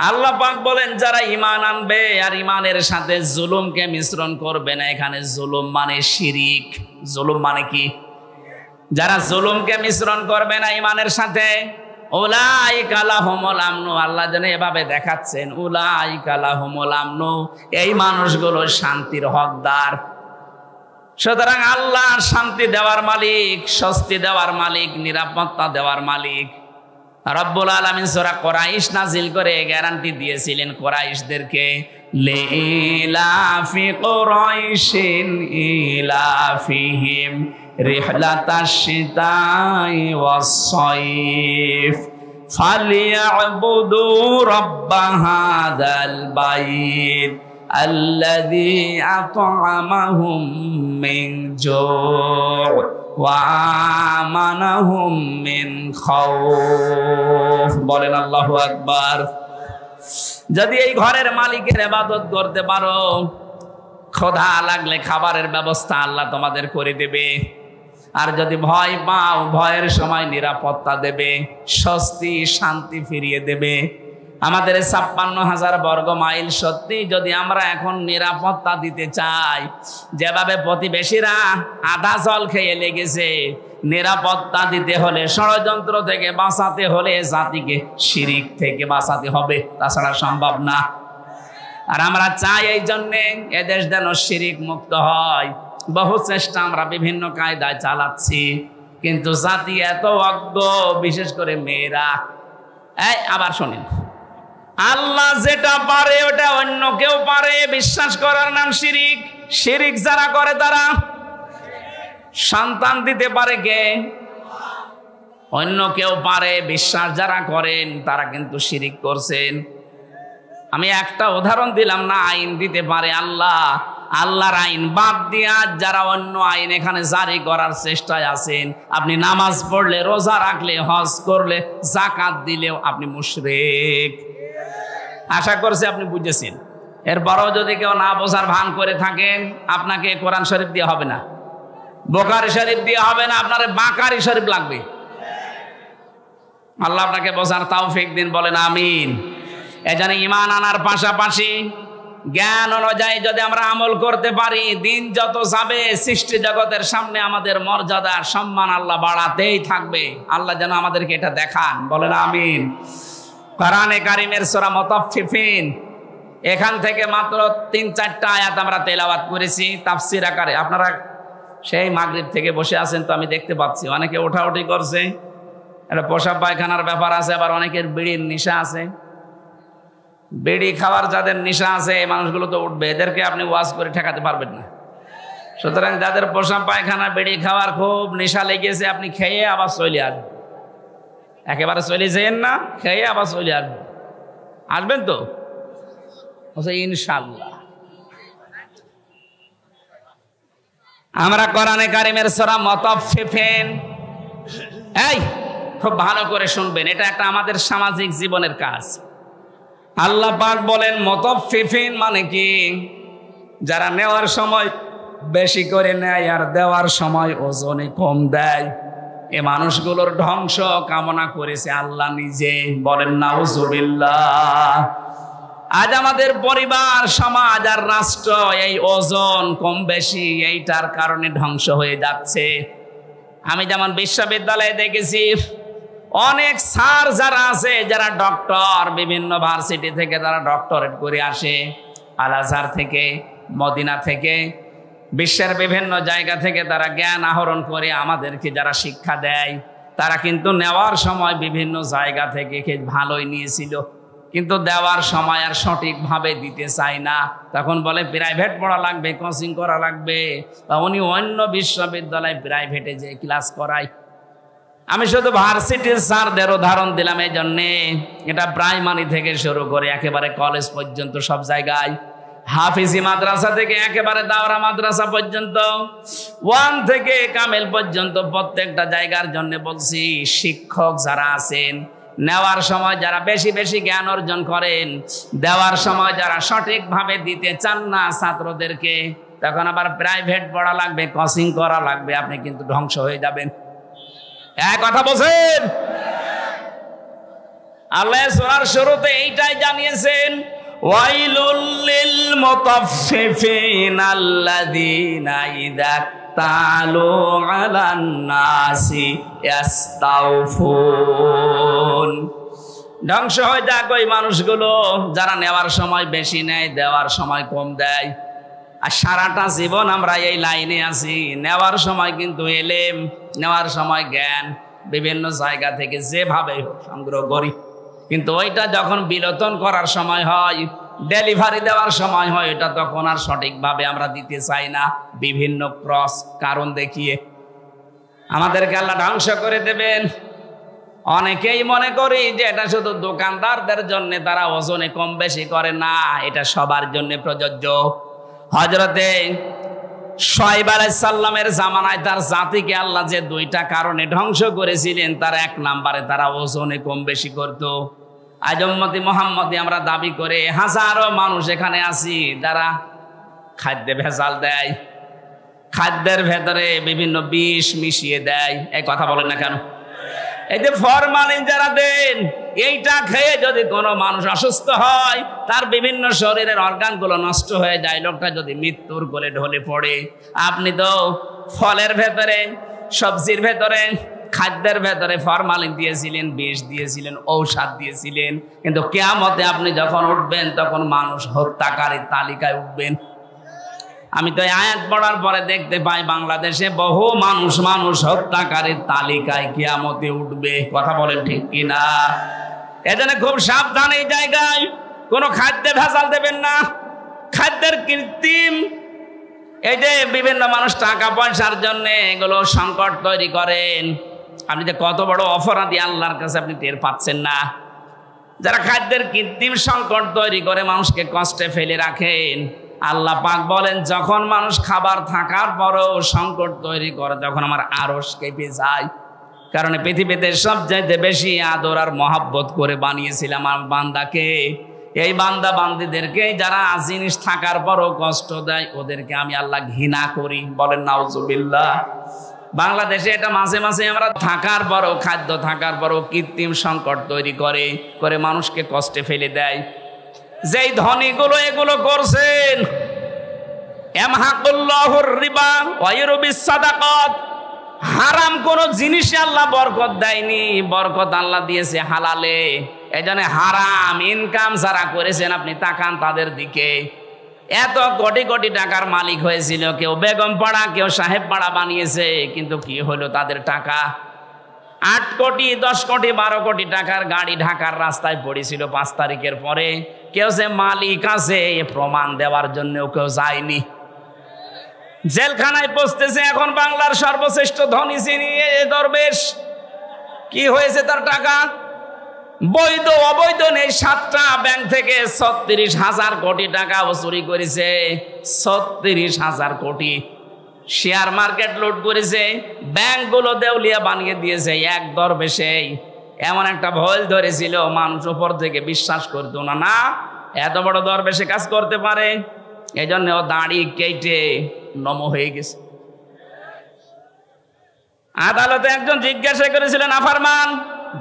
আল্লাহ পাক বলেন, যারা ঈমান আনবে আর ঈমানের সাথে জুলুমকে মিশ্রণ করবে না। এখানে জুলুম মানে শিরিক। জুলুম মানে কি? যারা জুলুমকে মিশ্রণ করবে না ঈমানের সাথে, উলাইকা লাহুমুল আমনু। আল্লাহ যেন এভাবে দেখাচ্ছেন, উলাইকা লাহুমুল আমনু, এই মানুষগুলো শান্তির হকদার। সুতরাং আল্লাহ শান্তি দেওয়ার মালিক, স্বস্তি দেওয়ার মালিক, নিরাপত্তা দেওয়ার মালিক। রব্বুল আলামিন সূরা কুরাইশ নাজিল করে গ্যারান্টি দিয়েছিলেন কুরাইশদেরকে, লিলাফি কুরাইশিন ইলাফিহিম রিহলাতাশ শিতাই ওয়াস সাইফ ফালিয়াবুদু রাব্ব হাযাল বাইত আল্লাযী আত'আমাহুম মিন জু' ওয়া আমানাহুম মিন খাউফ। বলেন আল্লাহু আকবার। যদি এই ঘরের মালিকের ইবাদত করতে পারো, ক্ষুধা লাগলে খাবারের ব্যবস্থা আল্লাহ তোমাদের করে দেবে। আর যদি ভয় পাও, ভয়ের সময় নিরাপত্তা দেবে, স্বস্তি শান্তি ফিরিয়ে দেবে। আমাদের ৫৬,০০০ বর্গ মাইল সত্যি যদি আমরা এখন নিরাপত্তা দিতে চাই, যেভাবে প্রতিবেশীরা আধা জল খেয়ে লেগেছে, নিরাপত্তা দিতে হলে, ষড়যন্ত্র থেকে বাঁচাতে হলে জাতিকে শিরিক থেকে বাঁচাতে হবে, তাছাড়া সম্ভব না। আর আমরা চাই এই জন্যে এদেশ যেন শিরিক মুক্ত হয়। বহু চেষ্টা আমরা বিভিন্ন কায়দায় চালাচ্ছি, কিন্তু জাতি এত অজ্ঞ, বিশেষ করে মেয়েরা। আবার শোনেন, আল্লাহ যেটা পারে ওটা অন্য কেউ পারে বিশ্বাস করার নাম শিরিক। শিরিক যারা করে তারা সন্তান দিতে পারে কে? অন্য কেউ পারে। বিশ্বাস যারা করেন তারা কিন্তু শিরিক করছেন। আমি একটা উদাহরণ দিলাম না, আইন দিতে পারে আল্লাহ। আল্লাহর আইন বাদ দিয়া যারা অন্য আইন এখানে জারি করার চেষ্টায় আছেন, আপনি নামাজ পড়লে, রোজা রাখলে, হজ করলে, যাকাত দিলেও আপনি মুশরিক। আশা করছি আপনি বুঝেছেন। এরপরও যদি কেউ না বোঝার ভান করে থাকেন, আপনাকে কোরআন শরীফ দিয়ে হবে না, বুখারী শরীফ দিয়ে হবে না, আপনার বাকারি শরীফ লাগবে। আল্লাহ আপনাকে বোঝার তৌফিক দিন, বলেন আমিন। এজন্য ঈমান আনার পাশাপাশি জ্ঞান অনুযায়ী যদি আমরা আমল করতে পারি, দিন যত যাবে সৃষ্টি জগতের সামনে আমাদের মর্যাদা সম্মান আল্লাহ বাড়াতেই থাকবে। আল্লাহ যেন আমাদেরকে এটা দেখান, বলেন আমিন। কোরআনে কারীমের সূরা মুতাফফিফিন, এখান থেকে মাত্র ৩-৪টা আয়াত আমরা তেলাওয়াত করেছি তাফসীর আকারে। আপনারা সেই মাগরিব থেকে বসে আছেন তো আমি দেখতে পাচ্ছি, অনেকে ওঠাউঠি করছে, এটা পেশাব পায়খানার ব্যাপার আছে, আবার অনেকের বিড়ির নেশা আছে। বিড়ি খাওয়ার যাদের নেশা আছে এই মানুষগুলো তো উঠবে, এদেরকে আপনি ওয়াজ করে ঠেকাতে পারবেন না। সুতরাং যাদের পেশাব পায়খানা বিড়ি খাওয়ার খুব নেশা লেগেছে, আপনি খেয়ে আবার চলে আসবেন। একেবারে চলে যেন না, খেয়ে আবার চলে আসবেন। আসবেন তো ইনশাআল্লাহ। আমরা কোরআনে কারীমের সূরা মুতাফফিফিন, এই খুব ভালো করে শুনবেন, এটা একটা আমাদের সামাজিক জীবনের কাজ। আল্লাহ পাক বলেন মুতাফফিফিন মানে কি? যারা নেওয়ার সময় বেশি করে নেয় আর দেওয়ার সময় ওজনে কম দেয়, এ মানুষগুলোর ধ্বংস কামনা করেছে আল্লাহ নিজে, বলেন নাউজুবিল্লাহ। আজ আমাদের পরিবার, সমাজ আর রাষ্ট্র এই ওজন কম বেশি এইটার কারণে ধ্বংস হয়ে যাচ্ছে। আমি যেমন বিশ্ববিদ্যালয়ে দেখেছি অনেক স্যার যারা আছে, যারা ডক্টর, বিভিন্ন ভার্সিটি থেকে তারা ডক্টরেট করে আসে, আল আজহার থেকে, মদিনা থেকে, বিশ্বের বিভিন্ন জায়গা থেকে তারা জ্ঞান আহরণ করে আমাদেরকে যারা শিক্ষা দেয়, তারা কিন্তু নেওয়ার সময় বিভিন্ন জায়গা থেকে ভালোই নিয়েছিল, কিন্তু দেওয়ার সময় আর সঠিকভাবে দিতে চায় না। তখন বলে প্রাইভেট পড়া লাগবে, কোচিং করা লাগবে, বা উনি অন্য বিশ্ববিদ্যালয় প্রাইভেটে যে ক্লাস করায়। আমি শুধু ভার্সিটির স্যারদের উদাহরণ দিলাম এই জন্যে, এটা প্রাইমারি থেকে শুরু করে একেবারে কলেজ পর্যন্ত সব জায়গায়, হাফিজি মাদ্রাসা থেকে একেবারে দাওরা মাদ্রাসা পর্যন্ত, 1 থেকে কামেল পর্যন্ত প্রত্যেকটা জায়গার জন্য বলছি, শিক্ষক যারা আছেন, নেওয়ার সময় যারা বেশি বেশি জ্ঞান অর্জন করেন, দেওয়ার সময় যারা সঠিকভাবে দিতে চান না ছাত্রদেরকে, তখন আবার প্রাইভেট পড়া লাগবে, কোচিং করা লাগবে, আপনি কিন্তু ধ্বংস হয়ে যাবেন। এক কথা বলছেন? আল্লাহ সূরার শুরুতে এইটাই জানিয়েছেন, ওয়াইলুল লিল মুতাফফিফিন আল্লাযীনা ইযা তালু আলান নাসি ইস্তাওফুন। ধ্বংস হয়ে যাক ওই মানুষগুলো যারা নেওয়ার সময় বেশি নেয়, দেওয়ার সময় কম দেয়। আর সারাটা জীবন আমরা এই লাইনে আছি, নেওয়ার সময় কিন্তু এলেম, নেওয়ার সময় জ্ঞান বিভিন্ন জায়গা থেকে যেভাবে সংগ্রহ করি, কিন্তু ওইটা যখন বিলোপন করার সময় হয়, ডেলিভারি দেওয়ার সময় হয়, এটা তখন আর সঠিকভাবে আমরা দিতে চাই না, বিভিন্ন ক্রস কারণ দেখিয়ে আমাদেরকে আল্লাহ ধ্বংস করে দেবেন। অনেকেই মনে করি যে এটা শুধু দোকানদারদের জন্য, তারা ওজনে কম বেশি করে না, এটা সবার জন্য প্রযোজ্য। হযরতে শুআয়ব আলাইহিস সালামের জামানায় তার জাতিকে আল্লাহ যে 2টা কারণে ধ্বংস করেছিলেন, তার 1 নম্বরে তারা ওজনে কম বেশি করত। আজ উম্মতি মুহাম্মদী আমরা দাবি করে হাজারো মানুষ এখানে আছি যারা খাদ্যে ভেজাল দেয়, খাদ্যের ভেতরে বিভিন্ন বিষ মিশিয়ে দেয়। এই কথা বলেন না কেন? এই যে ফরমালিন যারা দেন, এইটা খেয়ে যদি কোনো মানুষ অসুস্থ হয়, তার বিভিন্ন শরীরের অর্গানগুলো নষ্ট হয়ে যায়, লোকটা যদি মৃত্যুর কোলে ঢলে পড়ে। আপনি তো ফলের ভেতরে, সবজির ভেতরে, খাদ্যের ভেতরে ফরমালিন দিয়েছিলেন, বিষ দিয়েছিলেন, ঔষধ দিয়েছিলেন, কিন্তু কিয়ামতে আপনি যখন উঠবেন তখন মানুষ হত্যাকারীর তালিকায় উঠবেন। আমি তো আয়াত পড়ার পরে দেখতে পাই বাংলাদেশে বহু মানুষ হত্যাকারীর তালিকায় কিয়ামতে উঠবে। কথা বলেন ঠিক কিনা? এজন্য খুব সাবধান এই জায়গায়, কোনো খাদ্যে ভেজাল দেবেন না। খাদ্যের কৃত্রিম, এই যে বিভিন্ন মানুষ টাকা পয়সার জন্য এগুলো সংকট তৈরি করেন, আপনি যে কত বড় অপরাধী আল্লাহর কাছে আপনি টের পাচ্ছেন না। যারা খাদ্যের কৃত্রিম সংকট তৈরি করে মানুষকে কষ্টে ফেলে রাখেন, আল্লাহ পাক বলেন যখন মানুষ খাবার থাকার পরও সংকট তৈরি করে তখন আমার আরশ কেঁপে যায়। কারণ পৃথিবীতে সবচাইতে বেশি আদর আর মহাব্বত করে বানিয়েছিলাম আমার বান্দাকে। এই বান্দা বান্দীদেরকে যারা জিনিস থাকার পরও কষ্ট দেয় ওদেরকে আমি আল্লাহ ঘৃণা করি। বলেন নাউজুবিল্লাহ। বাংলাদেশে এটা মাঝে মাঝে আমরা থাকার পরও, খাদ্য থাকার পরও কৃত্রিম সংকট তৈরি করে মানুষকে কষ্টে ফেলে দেয়। যেই ধনীগুলো এগুলো করছেন, ইয়ামহাকুল্লাহুর রিবা ওয়া ইউরবিস সাদাকাত, হারাম কোন জিনিসে আল্লাহ বরকত দেয়নি, বরকত আল্লাহ দিয়েছে হালালে। এজন্য হারাম ইনকাম যারা করেছেন আপনি তাকান তাদের দিকে। এত কোটি কোটি টাকার মালিক হয়েছিল, কেউ বেগম পাড়া, কেউ সাহেব পাড়া বানিয়েছে, কিন্তু কি হলো তাদের টাকা? 8 কোটি 10 কোটি 12 কোটি টাকার গাড়ি ঢাকার রাস্তায় পড়েছিল 5 তারিখের পরে। কেউ যে মালিক আছে প্রমাণ দেওয়ার জন্য কেউ যায়নি। জেলখানায় পৌঁছতেছে এখন বাংলার সর্বশ্রেষ্ঠ ধনী যিনি দরবেশ। কি হয়েছে তার টাকা? বৈধ অবৈধ নেই, 7টা ব্যাংক থেকে 36,000 কোটি টাকা চুরি করেছে। 36,000 কোটি। শেয়ার মার্কেট লুট করেছে, ব্যাংকগুলো দেউলিয়া বানিয়ে দিয়েছে। এক দরবেশে এমন একটা ভয় ধরেছিল, মানুষ উপর থেকে বিশ্বাস করতো না, না এত বড় দরবেশে কাজ করতে পারে। এই জন্য ও দাড়ি কেটে নম হয়ে গেছে। আদালতে একজন জিজ্ঞাসা করেছিলেন, আফারমান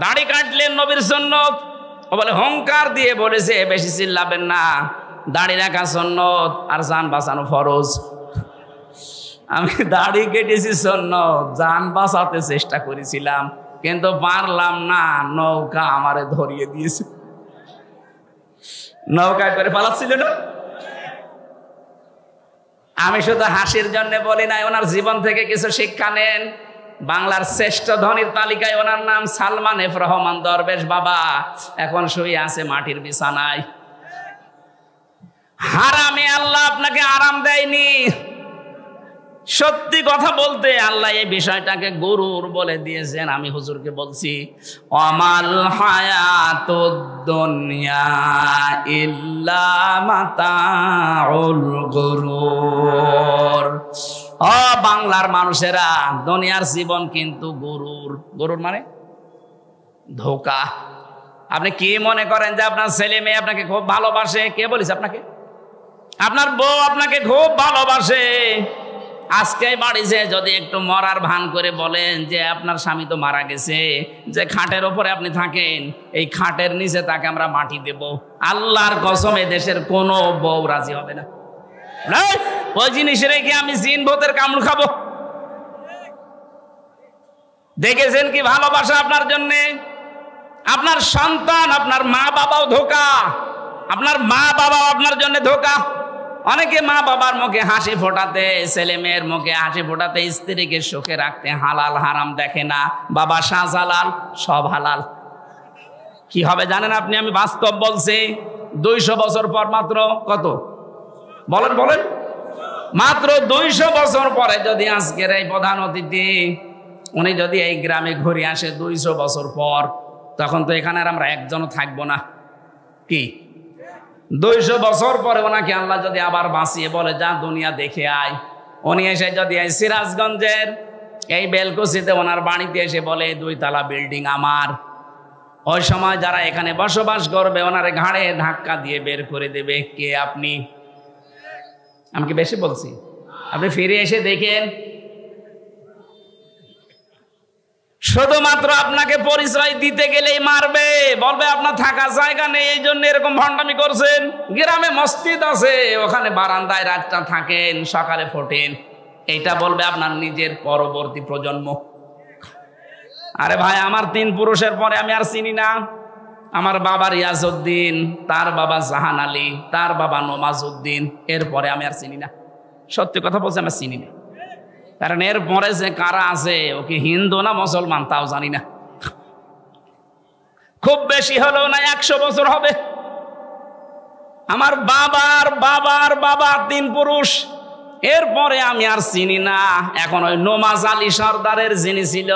দাড়ি কাটলেন নবীর সুন্নত? ও বলে হুঙ্কার দিয়ে বলেছে, বেশি চিল্লাবেন না, দাড়ি রাখা সুন্নত আর জান বাঁচানো ফরজ। আমি দাড়ি কেটেছি সুন্নত, জান বাঁচাতে চেষ্টা করেছিলাম কিন্তু পারলাম না, নৌকা আমারে ধরিয়ে দিয়েছে। নৌকায় করে পালাচ্ছিল না। আমি শুধু হাসির জন্য বলি নাই, ওনার জীবন থেকে কিছু শিক্ষা নেন। বাংলার শ্রেষ্ঠ ধনীর তালিকায় ওনার নাম সালমান এফ রহমান দরবেশ বাবা। এখন শুয়ে আছে মাটির বিছানায়। হারামে আল্লাহ আপনাকে আরাম দেয়নি। সত্যি কথা বলতে আল্লাহ এই বিষয়টাকে গরুর বলে দিয়েছেন। আমি হুজুরকে বলছি, আমাল হায়াতুদ দুনিয়া ইল্লা মাতাউল গুরুর। ও বাংলার মানুষেরা, দুনিয়ার জীবন কিন্তু গরুর। গরুর মানে ধোঁকা। আপনি কি মনে করেন যে আপনার ছেলে মেয়ে আপনাকে খুব ভালোবাসে? কে বলেছে আপনাকে? আপনার বউ আপনাকে খুব ভালোবাসে। আজকে বাড়িতে যদি একটু মরার ভান করে বলেন যে আপনার স্বামী তো মারা গেছে, যে খাটের ওপরে আপনি থাকেন এই খাটের নিচে তাকে আমরা মাটি দেব, আল্লাহর কসম এ দেশের কোনো বউ রাজি হবে না। ওই জিনিস রেখে আমি জিন ভূতের কামড় খাবো? দেখেছেন কি ভালোবাসা আপনার জন্যে? আপনার সন্তান, আপনার মা বাবাও ধোঁকা, আপনার মা বাবাও আপনার জন্য ধোঁকা। অনেকে মা বাবার মুখে হাসি ফোটাতে, ছেলে মেয়ের মুখে হাসি ফোটাতে, স্ত্রীকে সুখে রাখতে হালাল হারাম দেখে না। বাবা শাহজালাল, সব হালাল। কি হবে জানেন আপনি? আমি বাস্তব বলছি। 200 বছর পর মাত্র কত বলেন বলেন, মাত্র 200 বছর পরে যদি আজকের এই প্রধান অতিথি উনি যদি এই গ্রামে ঘুরে আসে 200 বছর পর, তখন তো এখানে আর আমরা একজনও থাকবো না। কি 200 বছর পরে ওনাকে আল্লাহ যদি আবার বাঁচিয়ে বলে যা দুনিয়া দেখে আয়, উনি এসে যদি এই সিরাজগঞ্জের এই বেলকুচিতে ওনার বাড়িতে এসে বলে 2 তলা বিল্ডিং আমার, ওই সময় যারা এখানে বসবাস করবে ওনার ঘাড়ে ধাক্কা দিয়ে বের করে দেবে। কে আপনি? আমি কি বেশি বলছি? আপনি ফিরে এসে দেখেন, শুধুমাত্র আপনাকে পরিচয় দিতে গেলেই মারবে, বলবে আপনার থাকার জায়গা নেই, এই জন্য এরকম ভণ্ডামি করছেন। গ্রামে মসজিদ আছে, ওখানে বারান্দায় রাতটা থাকেন, সকালে ফোটেন, এইটা বলবে আপনার নিজের পরবর্তী প্রজন্ম। আরে ভাই, আমার 3 পুরুষের পরে আমি আর চিনি না। আমার বাবা রিয়াজউদ্দিন, তার বাবা জাহান আলী, তার বাবা নমাজউদ্দিন, এরপরে আমি আর চিনি না। সত্যি কথা বলছি, আমি চিনি না। কারণ এরপরে যে কারা আছে, ও কি হিন্দু না মুসলমান তাও জানি না। খুব বেশি হলেও না 100 বছর হবে। আমার বাবার বাবার বাবা 3 পুরুষ, এরপরে আমি আর চিনি না। এখন ওই নমাজ আলী সর্দারের যিনি ছিল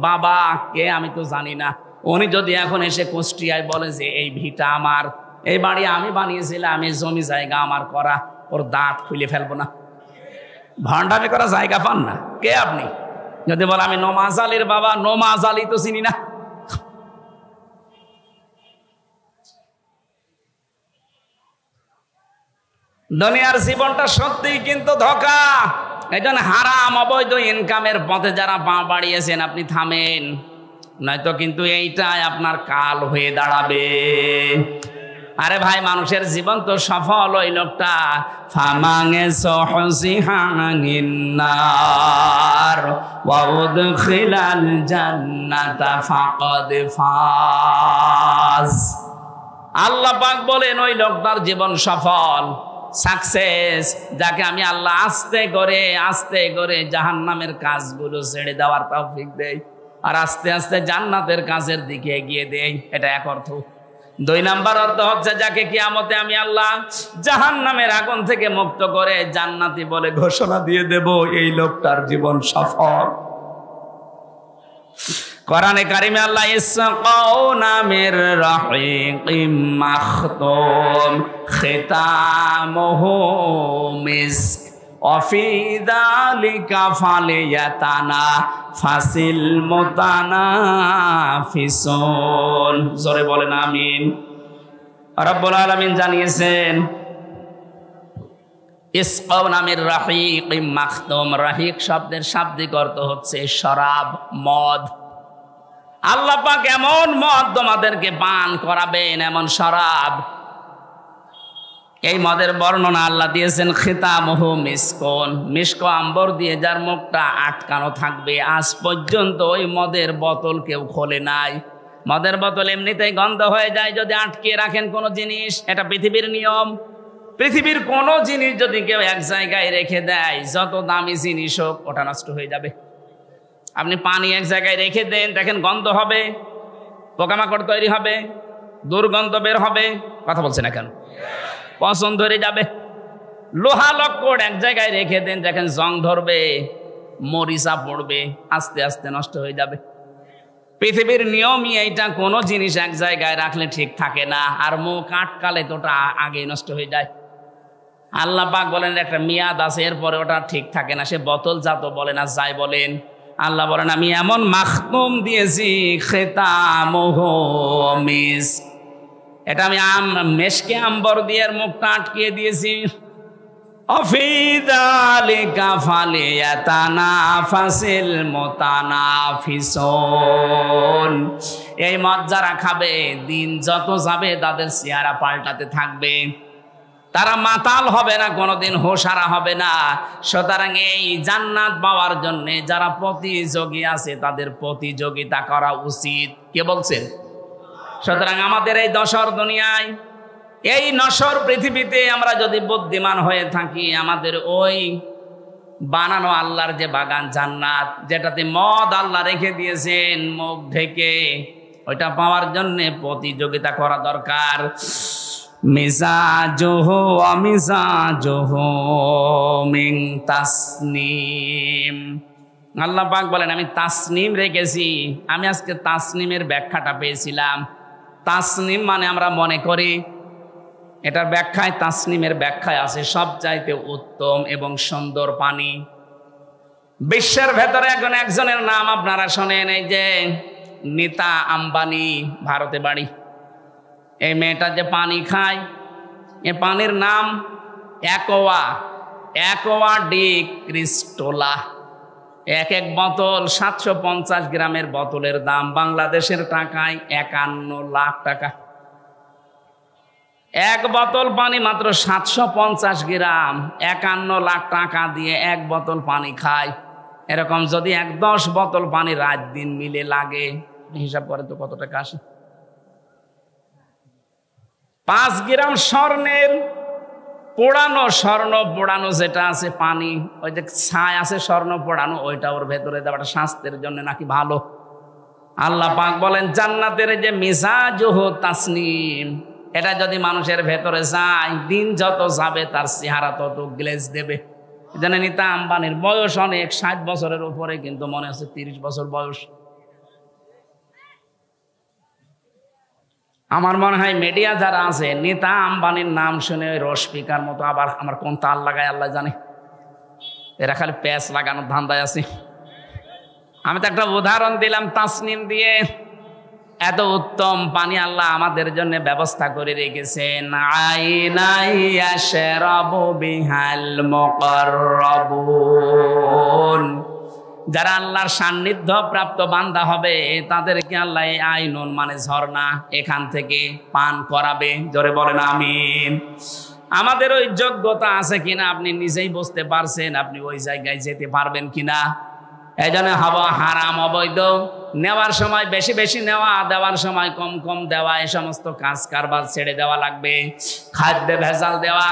বাবা, কে আমি তো জানি না। উনি যদি এখন এসে কুষ্টিয়ায় বলে যে এই ভিটা আমার, এই বাড়ি আমি বানিয়েছিলাম, এই জমি জায়গা আমার করা, ওর দাঁত খুলে ফেলবো না। ভণ্ডামি করা জায়গা পান না। কে আপনি? যদি বলে আমি নমাজ আলীর বাবা, নমাজ আলী তো চিনি না। দুনিয়ার জীবনটা সত্যি কিন্তু ধোঁকা। এই জন্য হারাম অবৈধ ইনকামের পথে যারা পা বাড়িয়েছেন আপনি থামেন, নয়তো কিন্তু এইটাই আপনার কাল হয়ে দাঁড়াবে। আরে ভাই, মানুষের জীবন তো সফল ওই লোকটা ফামাঙে সহসিহানিন্নার ওয়া উদখিলাল জান্নাতা ফাকাদ ফাজ। আল্লাহ পাক বলেন ওই লোকটার জীবন সফল, সাকসেস, যাকে আমি আল্লাহ আস্তে করে জাহান্নামের কাজগুলো ছেড়ে দেওয়ার তৌফিক দেই আর আস্তে আস্তে জান্নাতের কাজের দিকে এগিয়ে দেই। এটা এক অর্থ। 2 নাম্বার অর্থ হচ্ছে যাকে কিয়ামতে আমি আল্লাহ জাহান্নামের আগুন থেকে মুক্ত করে জান্নাতি বলে ঘোষণা দিয়ে দেব, এই লোকটার জীবন সফল। কোরআনে কারিমে আল্লাহ ইসকাউনা মির রাহিকিম মাখতুম খিতামুহু মিসক ওয়া ফি যালিকা ফালিয়াতানাফাসিল মুতানাফিসুন। জোরে বলেন আমিন। রব্বুল আলামিন জানিয়েছেন ইসকাউনা মির রাহিকিম মাখতুম। রাহিক শব্দের শাব্দিক অর্থ হচ্ছে শরাব, মদ। আল্লাহ পাক এমন মদ তোমাদেরকে পান করাবেন, এমন শরাব। এই মদের বর্ণনা আল্লাহ দিয়েছেন খিতামুহু মিসকন, মিস্ক আম্বর দিয়ে যার মুখটা আটকানো থাকবে। আজ পর্যন্ত ওই মদের বোতল কেউ খোলে নাই। মদের বোতল এমনিতেই গন্ধ হয়ে যায় যদি আটকে রাখেন কোনো জিনিস, এটা পৃথিবীর নিয়ম। পৃথিবীর কোনো জিনিস যদি কেউ এক জায়গায় রেখে দেয়, যত দামি জিনিস হোক, ওটা নষ্ট হয়ে যাবে। আপনি পানি এক জায়গায় রেখে দেন, দেখেন গন্ধ হবে, পোকামাকড় তৈরি হবে, দুর্গন্ধ বের হবে। কথা বলছে না কেন? পছন্দ ধরে যাবে। লোহা লক্কড় এক জায়গায় রেখে দেন, দেখেন জং ধরবে, মরিচা পড়বে, আস্তে আস্তে নষ্ট হয়ে যাবে। পৃথিবীর নিয়মই এইটা, কোনো জিনিস এক জায়গায় রাখলে ঠিক থাকে না, আর মুখ আটকালে তো ওটা আগে নষ্ট হয়ে যায়। আল্লাহ পাক বলেন একটা মেয়াদ আছে, এরপরে ওটা ঠিক থাকে না। সে বোতল জাত বলেন আর যাই বলেন, আল্লাহ বলেন আমি এমন মাখতুম দিয়েছি খিতামুহু মিসক, এটা আমি মেশকে আম্বর দিয়ে মুখটা আটকিয়ে দিয়েছি। অফি যালিকা ফালিয়াতানাফাসিল মুতানাফিসুন। এই মদ যারা খাবে, দিন যত যাবে তাদের চেহারা পাল্টাতে থাকবে, তারা মাতাল হবে না, কোনোদিন হোশারা হবে না। সুতরাং এই জান্নাত পাওয়ার জন্য যারা প্রতিযোগী আছে তাদের প্রতিযোগিতা করা উচিত। কে বলছেন? সুতরাং আমাদের এই দশর দুনিয়ায়, এই নশর পৃথিবীতে আমরা যদি বুদ্ধিমান হয়ে থাকি, আমাদের ওই বানানো আল্লাহর যে বাগান জান্নাত, যেটাতে মদ আল্লাহ রেখে দিয়েছেন মুখ ঢেকে, ওইটা পাওয়ার জন্য প্রতিযোগিতা করা দরকার। মিজাজুহু ওয়া মিজাজুহু মিন তাসনিম। আল্লাহ পাক বলেন আমি তাসনিম রেখেছি। আমি আজকে তাসনিমের ব্যাখ্যাটা পেয়েছিলাম। তাসনিম মানে আমরা মনে করি, এটার ব্যাখ্যায়, তাসনিমের ব্যাখ্যায় আছে সবচাইতে উত্তম এবং সুন্দর পানি। বিশ্বের ভেতরে একজনের নাম আপনারা শোনেন, এই যে নীতা আম্বানি, ভারতে বাড়ি। এই মেয়েটা যে পানি খায়, এ পানির নাম অ্যাকোয়া ডি ক্রিস্টোলা। এক বোতল 750 গ্রামের বোতলের দাম বাংলাদেশের টাকায় 51 লাখ টাকা। এক বোতল পানি মাত্র 750 গ্রাম, 51 লাখ টাকা দিয়ে এক বোতল পানি খায়। এরকম যদি 10 বোতল পানি রাত দিন মিলে লাগে, হিসাব করে তো কত টাকা আসে? 5 গ্রাম স্বর্ণের স্বর্ণ পোড়ানো যেটা আছে পানি, ওই যে ছাই আছে স্বর্ণ পোড়ানো, ওইটা ওর ভেতরে দেওয়াটা স্বাস্থ্যের জন্য নাকি ভালো। আল্লাহ পাক বলেন জান্নাতের যে মিজাজুহু তাসনিম, এটা যদি মানুষের ভেতরে যায়, দিন যত যাবে তার চেহারা তত গ্লেজ দেবে। এজন্য নীতা আম্বানির বয়স অনেক, 60 বছরের উপরে, কিন্তু মনে হচ্ছে 30 বছর বয়স। আমার মনে হয় মিডিয়া যারা আছে নেতা আম্বানির নাম শুনে ওই রসপিকার মতো আবার আমার কোন তাল লাগায় আল্লাহ জানে, এরা খালি প্যাচ লাগানোর ধান্দায় আছে। আমি তো একটা উদাহরণ দিলাম তাসনিম দিয়ে। এত উত্তম পানি আল্লাহ আমাদের জন্য ব্যবস্থা করে রেখেছেন। আইনাই ইয়াশরাবু বিহাল মুকাররাবুন, যারা আল্লাহর সান্নিধ্য প্রাপ্ত বান্দা হবে তাদেরকে আল্লাহ আইনুন মানে ঝর্ণা এখান থেকে পান করাবে। জোরে বলেন আমিন। আমাদের ওই যোগ্যতা আছে কিনা আপনি নিজেই বুঝতে পারছেন, আপনি ওই জায়গায় যেতে পারবেন কিনা। এই জন্য হাওয়া হারাম অবৈধ, নেওয়ার সময় বেশি বেশি নেওয়া, দেওয়ার সময় কম কম দেওয়া, এই সমস্ত কাজ কারবার ছেড়ে দেওয়া লাগবে। খাদ্যে ভেজাল দেওয়া,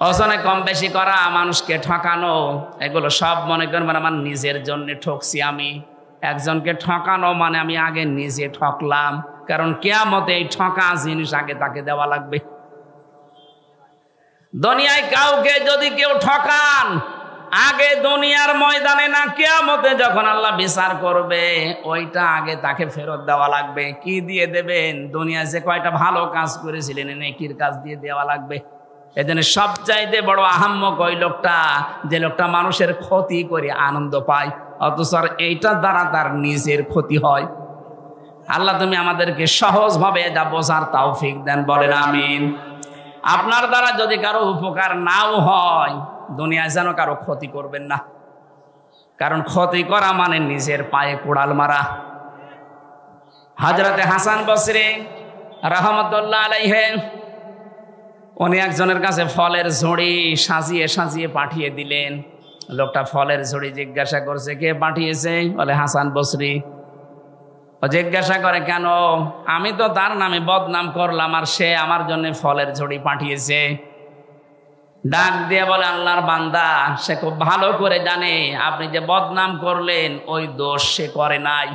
ওজনে কম বেশি করা, মানুষকে ঠকানো, এগুলো সব মনে করবেন আমার নিজের জন্য ঠকছি। আমি একজনকে ঠকানো মানে আমি আগে নিজে ঠকলাম, কারণ কিয়ামতে এই ঠকা জিনিস আগে তাকে দেওয়া লাগবে। দুনিয়ায় কাউকে যদি কেউ ঠকান, আগে দুনিয়ার ময়দানে না কিয়ামতে যখন আল্লাহ বিচার করবে ওইটা আগে তাকে ফেরত দেওয়া লাগবে। কি দিয়ে দেবেন? দুনিয়ায় যে কয়টা ভালো কাজ করেছিলেন নেকির কাজ দিয়ে দেওয়া লাগবে। এজন্য সবচাইতে বড় আহাম্মক ওই লোকটা, যে লোকটা মানুষের ক্ষতি করে আনন্দ পায়, অথচ এইটার দ্বারা তার নিজের ক্ষতি হয়। আল্লাহ তুমি আমাদেরকে সহজভাবে যা বোঝার তৌফিক দেন, বলেন আমিন। আপনার দ্বারা যদি কারো উপকার নাও হয়, দুনিয়ায় যেন কারো ক্ষতি করবেন না, কারণ ক্ষতি করা মানে নিজের পায়ে কোড়াল মারা। হযরতে হাসান বসরি রাহমাতুল্লাহ আলাইহি, উনি একজনের কাছে ফলের ঝুড়ি সাজিয়ে সাজিয়ে পাঠিয়ে দিলেন। লোকটা ফলের ঝুড়ি জিজ্ঞাসা করছে কে পাঠিয়েছে? বলে হাসান বসরি। জিজ্ঞাসা করে কেন? আমি তো তার নামে বদনাম করলাম আর সে আমার জন্য ফলের ঝুড়ি পাঠিয়েছে। ডাক দিয়ে বলে আল্লাহর বান্দা, সে খুব ভালো করে জানে আপনি যে বদনাম করলেন ওই দোষ সে করে নাই।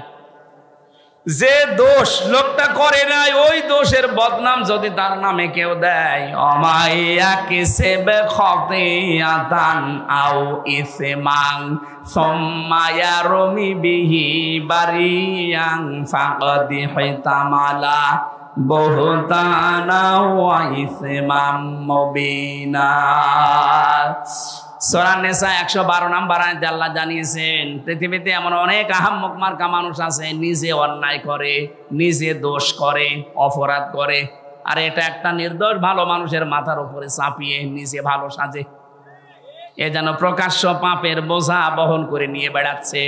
যে দোষ লোকটা করে নাই, ওই দোষের বদনাম যদি তার নামে কেউ দেয়, অমাইয়া কিসেবে খতিয়াতান আও ইসমান সুম্মা রমি বিহি বারিয়ান ফাকাদ হিতামালা বুহতানা ওয়া ইসমান মুবিনা। সূরা নিসা 112 নম্বর আয়াতে আল্লাহ জানিয়েছেন পৃথিবীতে এমন অনেক আহাম্মক মার্কা মানুষ আছে, নিজে অন্যায় করে, নিজে দোষ করে, অপরাধ করে, আর এটা একটা নির্দোষ ভালো মানুষের মাথার উপরে চাপিয়ে নিজে ভালো সাজে। এ যেন প্রকাশ্য পাপের বোঝা বহন করে নিয়ে বেড়াচ্ছে।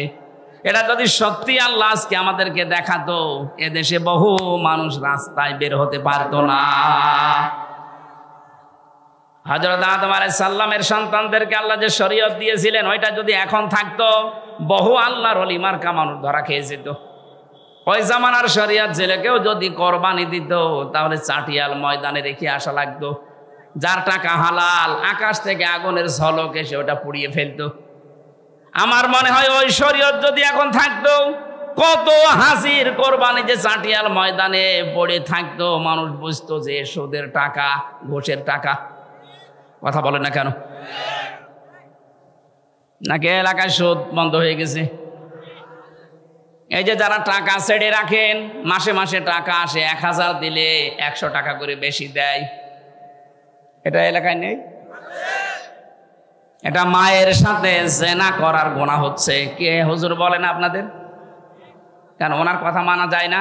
এটা যদি সত্যি আল্লাহ আজকে আমাদেরকে দেখাতো, এদেশে বহু মানুষ রাস্তায় বের হতে পারতো না। হযরত আদম আলাইহিস সালামের সন্তানদেরকে আল্লাহ যে শরীয়ত দিয়েছিলেন, ওইটা যদি এখন থাকতো, বহু আল্লাহর ওলি মার্কা মানুষ ধরা খেয়ে যেত। ওই জামানার শরীয়ত ছেলেকেও যদি কোরবানি দিত, তাহলে চাটিয়াল ময়দানে রেখে আসা লাগতো। যার টাকা হালাল, আকাশ থেকে আগুনের ঝলক এসে ওটা পুড়িয়ে ফেলতো। আমার মনে হয় ওই শরীয়ত যদি এখন থাকতো, কত হাসির কোরবানি যে চাটিয়াল ময়দানে পড়ে থাকতো, মানুষ বুঝতো যে সুদের টাকা, ঘুষের টাকা। কথা বলে না কেন? নাকি এলাকায় সুদ বন্ধ হয়ে গেছে? এই যে যারা টাকা ছেড়ে রাখেন, মাসে মাসে টাকা আসে, 1000 দিলে 100 টাকা করে বেশি দেয়, এটা এলাকায় নেই? এটা মায়ের সাথে জেনা করার গুনাহ হচ্ছে। কে হুজুর বলেন আপনাদের? কেন ওনার কথা মানা যায় না?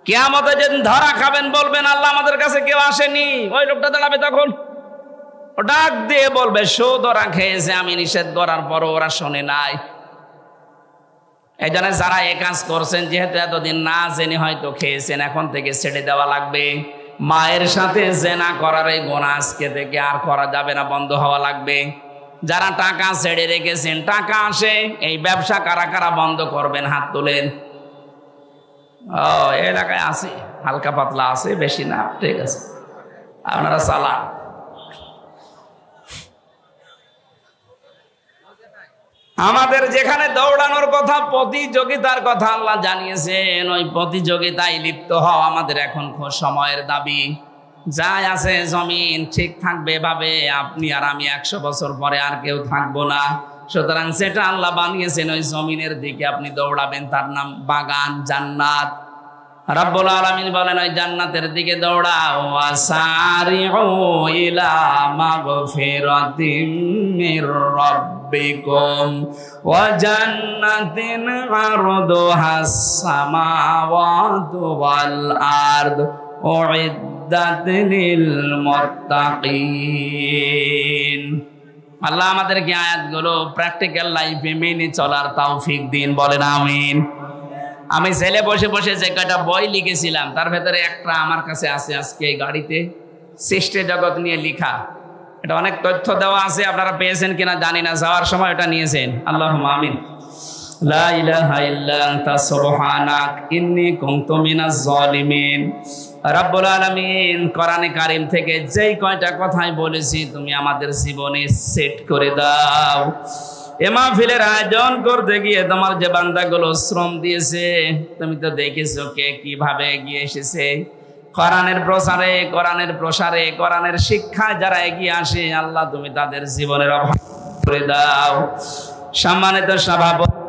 কিয়ামতে যেদিন ধরা খাবেন, বলবেন আল্লাহ আমাদের কাছে কেউ আসেনি, ওই লোকটা দাঁড়াবে তখন, ও ডাক দিয়ে বলবে সুদ ওরা খেয়েছে, আমি নিষেধ করার পরও ওরা শোনে নাই। এই জন্য যারা এ কাজ করছেন, যেহেতু এতদিন না জেনে হয়তো খেয়েছেন, এখন থেকে ছেড়ে দেওয়া লাগবে। মায়ের সাথে জেনা করার এই গুনাহ আজকে থেকে আর করা যাবে না, বন্ধ হওয়া লাগবে। যারা টাকা ছেড়ে রেখেছেন, টাকা আসে, এই ব্যবসা কারা কারা বন্ধ করবেন? হাত তোলেন। ও এলাকায় আছে, হালকা পাতলা আছে, বেশি না, ঠিক আছে, আপনারা চালান। আমাদের যেখানে দৌড়ানোর কথা, প্রতিযোগিতার কথা আল্লাহ জানিয়েছেন, ওই প্রতিযোগিতায় লিপ্ত হওয়া আমাদের এখন সময়ের দাবি। যাই আছে জমিন ঠিক থাকবে এভাবে, আপনি আর আমি 100 বছর পরে আর কেউ থাকবো না। সুতরাং সেটা আল্লাহ বানিয়েছেন, ওই জমিনের দিকে আপনি দৌড়াবেন, তার নাম বাগান, জান্নাত। রব্বুল আলামিন বলেন ওই জান্নাতের দিকে দৌড়াও, ওয়াসারিউ ইলা মাগফিরাতিম মির রাব্বিকুম ওয়া জান্নাতিন আরদুহাস সামাওয়াতু ওয়াল আরদ উইদ্দাত লিল মুত্তাকিন। আল্লাহ আমাদেরকে আয়াতগুলো প্র্যাকটিক্যাল লাইফে মেনে চলার তৌফিক দিন, বলেন আমিন। আমি ছেলে বসে বসে যে কয়টা বই লিখেছিলাম তার ভেতরে একটা আমার কাছে আছে আজকে এই গাড়িতে, সৃষ্টি জগৎ নিয়ে লেখা। এটা অনেক তথ্য দেওয়া আছে, আপনারা পেয়েছেন কিনা জানি না, যাওয়ার সময় এটা নিয়েছেন। আল্লাহুম্মা আমিন। লা ইলাহা ইল্লা আনতা সুবহানাক ইন্নী কুনতু মিনাজ জালিমিন। রব্বুল আলামিন কোরআনে কারীম থেকে যেই কয়টা কথাই বলেছি তুমি আমাদের জীবনে সেট করে দাও। এ মাহফিলের আয়োজন করতে গিয়ে তোমার যে বান্দাগুলো শ্রম দিয়েছে, তুমি তো দেখেছো কে কিভাবে এগিয়ে এসেছে। কোরআনের প্রচারে, কোরআনের প্রসারে, কোরআনের শিক্ষায় যারা এগিয়ে আসে, আল্লাহ তুমি তাদের জীবনের অভাব করে দাও। সম্মানিত সভাপতি